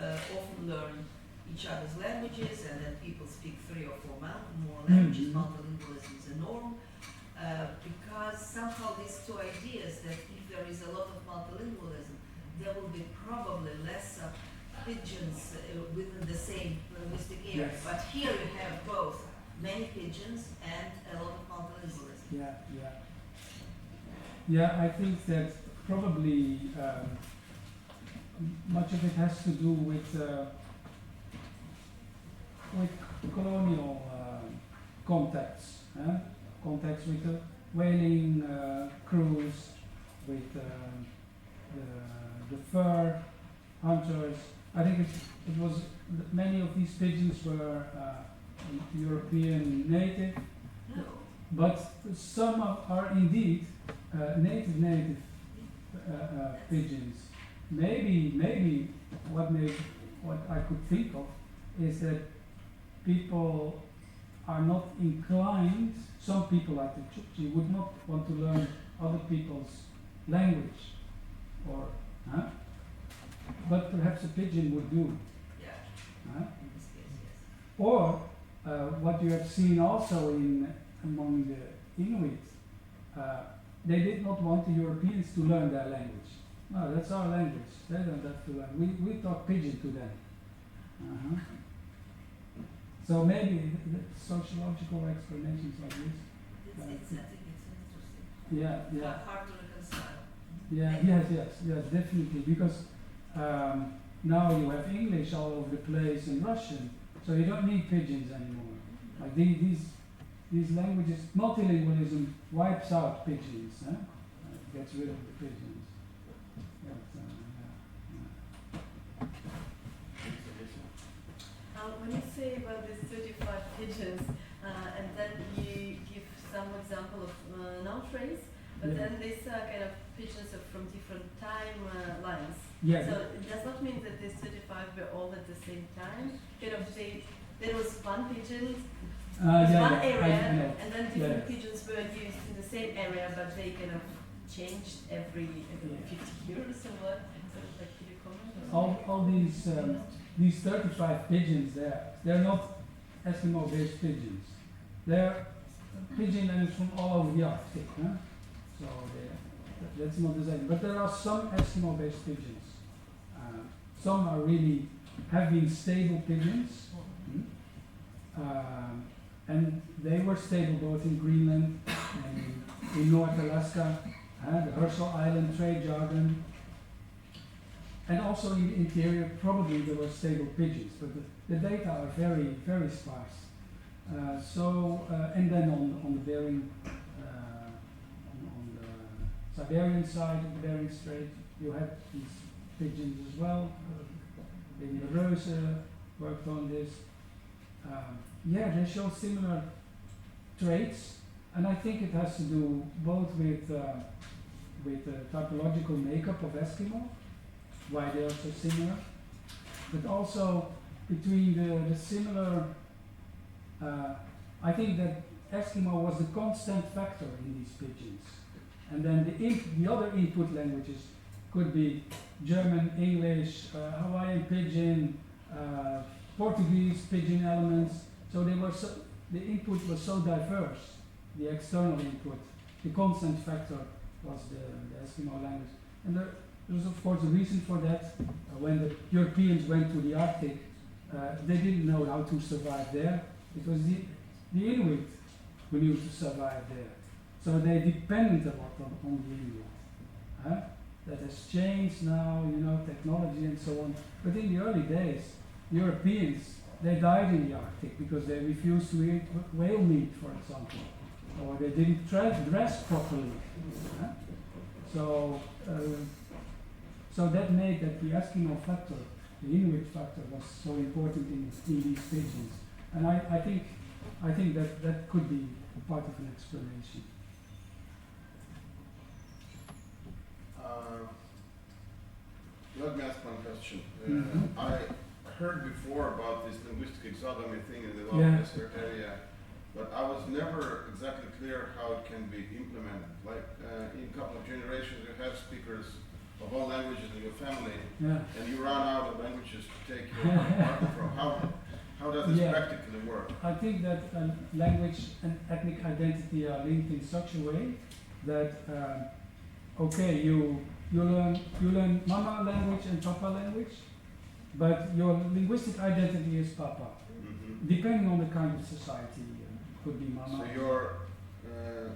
often learn each other's languages, and that people speak 3 or 4 more languages. Multilingualism is a norm, because somehow these 2 ideas, that if there is a lot of multilingualism, there will be probably less pigeons within the same linguistic area. Yes. But here you have both many pigeons and a lot of multilingualism. I think that probably much of it has to do with colonial contacts, contacts with the whaling crews, with the fur hunters, I think it was many of these pigeons were European native, No. but some are indeed native pigeons. Maybe what I could think of is that people are not inclined. Some people like the Chukchi would not want to learn other people's language, or but perhaps a pigeon would do. Yeah. In this case, yes. Or what you have seen also among the Inuit, they did not want the Europeans to learn their language. No, that's our language. They don't have to learn. We talk Pigeon to them. So maybe the sociological explanations like this. I think it's interesting. Yeah. Hard to reconcile. Yes, definitely. Because now you have English all over the place and Russian, so you don't need pigeons anymore. Like these languages, multilingualism wipes out pigeons, gets rid of the pigeons. When you say about these 35 pigeons, and then you give some example of noun phrase, but then these are kind of pigeons from different timelines. Yeah. So it does not mean that these 35 were all at the same time. Kind of there was one pigeon, one area, I know. and then different pigeons were used in the same area, but they kind of changed every 50 years or what. So like, could you comment? All these 35 pigeons, they're not Eskimo-based pigeons. They're pigeon language from all over the Arctic. So that's not the same. But there are some Eskimo-based pigeons. Some are really have been stable pigeons, and they were stable both in Greenland and in North Alaska, the Herschel Island trade jargon. And also in the interior, probably there were stable pigeons, but the data are very, very sparse. And then on the Bering, on the Siberian side of the Bering Strait, you had these pigeons as well. Maybe Rose worked on this. They show similar traits, and I think it has to do both with the typological makeup of Eskimo, why they are so similar, but also between the similar, I think that Eskimo was the constant factor in these pigeons. And then the other input languages could be German, English, Hawaiian Pigeon, Portuguese Pigeon elements. So the input was so diverse, the external input. The constant factor was the Eskimo language. And there was of course a reason for that. When the Europeans went to the Arctic, they didn't know how to survive there, because the Inuit who knew to survive there. So they depended a lot on the Inuit. That has changed now, technology and so on. But in the early days, Europeans, they died in the Arctic because they refused to eat whale meat, for example, or they didn't dress properly. So that made that the Eskimo factor, the Inuit factor, was so important in these pigeons. And I think that could be part of an explanation. Let me ask one question. I heard before about this linguistic exogamy thing in the lower desert area, but I was never exactly clear how it can be implemented. Like in a couple of generations, you have speakers of all languages in your family, and you run out of languages to take your partner from. How does this practically work? I think that language and ethnic identity are linked in such a way that you learn mama language and papa language, but your linguistic identity is papa, depending on the kind of society. Could be mama. So your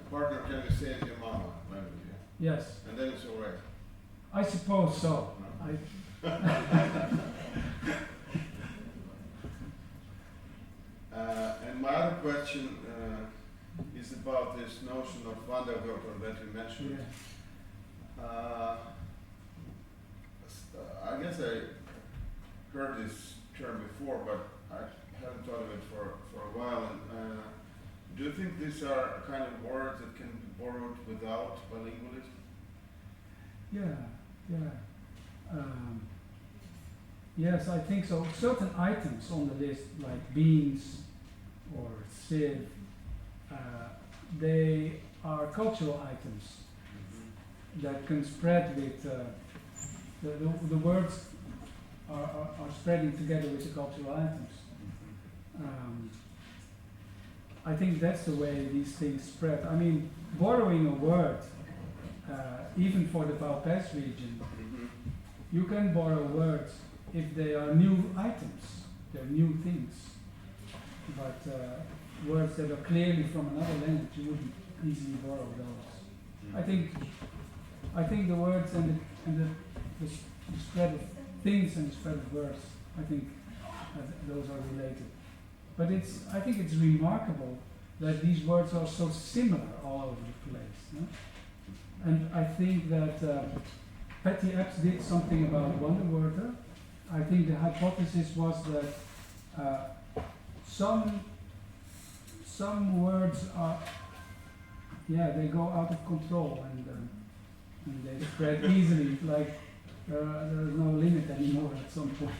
partner can be say your mama language, Yes. and then it's all right. I suppose so. No. And my other question is about this notion of Wanderwörter that you mentioned. I guess I heard this term before, but I haven't thought of it for a while. And do you think these are kind of words that can be borrowed without bilingualism? Yes, I think so. Certain items on the list, like beans or sieve, they are cultural items that can spread with the words are spreading together with the cultural items. I think that's the way these things spread. I mean, borrowing a word, even for the Valpes region, you can borrow words if they are new items, they're new things. But words that are clearly from another language, you wouldn't easily borrow those. I think the words and the spread of things and the spread of words, I think those are related. But I think it's remarkable that these words are so similar all over the place. No? And I think that Patty Epps did something about Wonderwörter. I think the hypothesis was that some words are, they go out of control and they spread easily, like there is no limit anymore at some point.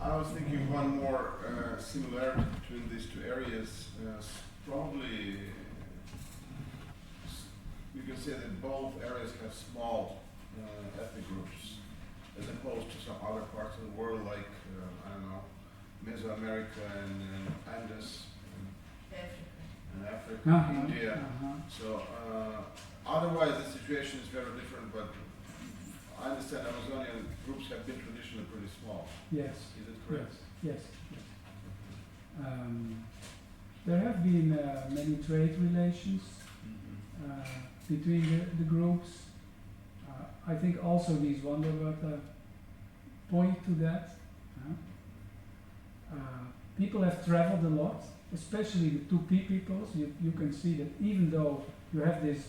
I was thinking one more similarity between these two areas. Probably you can say that both areas have small ethnic groups, as opposed to some other parts of the world, like I don't know, Mesoamerica and Andes and Africa, India. So otherwise the situation is very different, but I understand Amazonian groups have been traditionally pretty small. Yes. Is it correct? Yes. There have been many trade relations between the groups. I think also these Wonderwörter point to that. People have traveled a lot, especially the Tupi peoples. You can see that even though you have this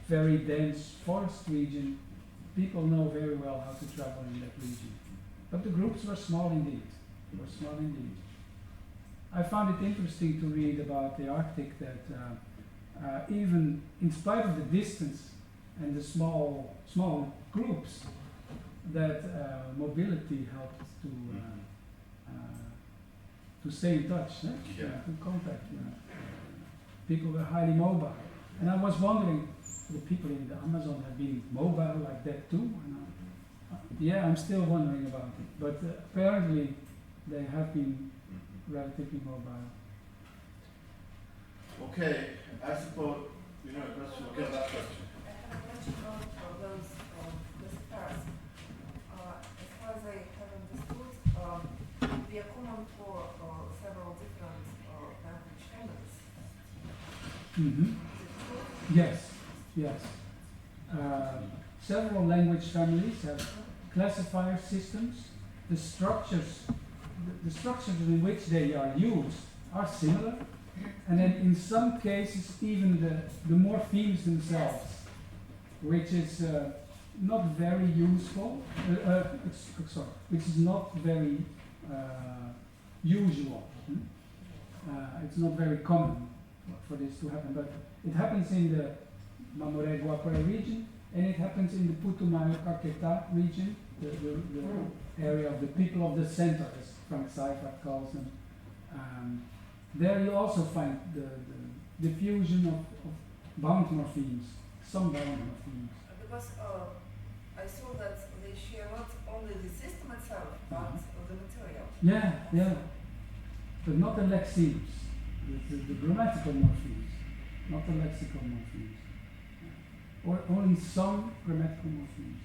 very dense forest region, people know very well how to travel in that region. But the groups were small indeed. I found it interesting to read about the Arctic that even in spite of the distance and the small groups, that mobility helped to stay in touch, to contact. People were highly mobile. And I was wondering, the people in the Amazon have been mobile like that too? I'm still wondering about it. But apparently they have been relatively mobile. Okay, I suppose you have a question. Okay, last question. I have a question on those classifiers. As far as I have understood, they are common for several different language families. Yes. Several language families have classifier systems. The structures in which they are used are similar, and then in some cases even the morphemes themselves, which is not very useful, which is not very usual. It's not very common for this to happen, but it happens in the Mamoré-Guapore region, and it happens in the Putumayo-Caquetá region, the area of the people of the center, as Frank Seifert calls them. There you also find the diffusion of bound morphemes, some bound morphemes. Because I saw that they share not only the system itself, but the material. Yeah. But not the lexemes, the grammatical morphemes, not the lexical morphemes. Or only some grammatical morphemes.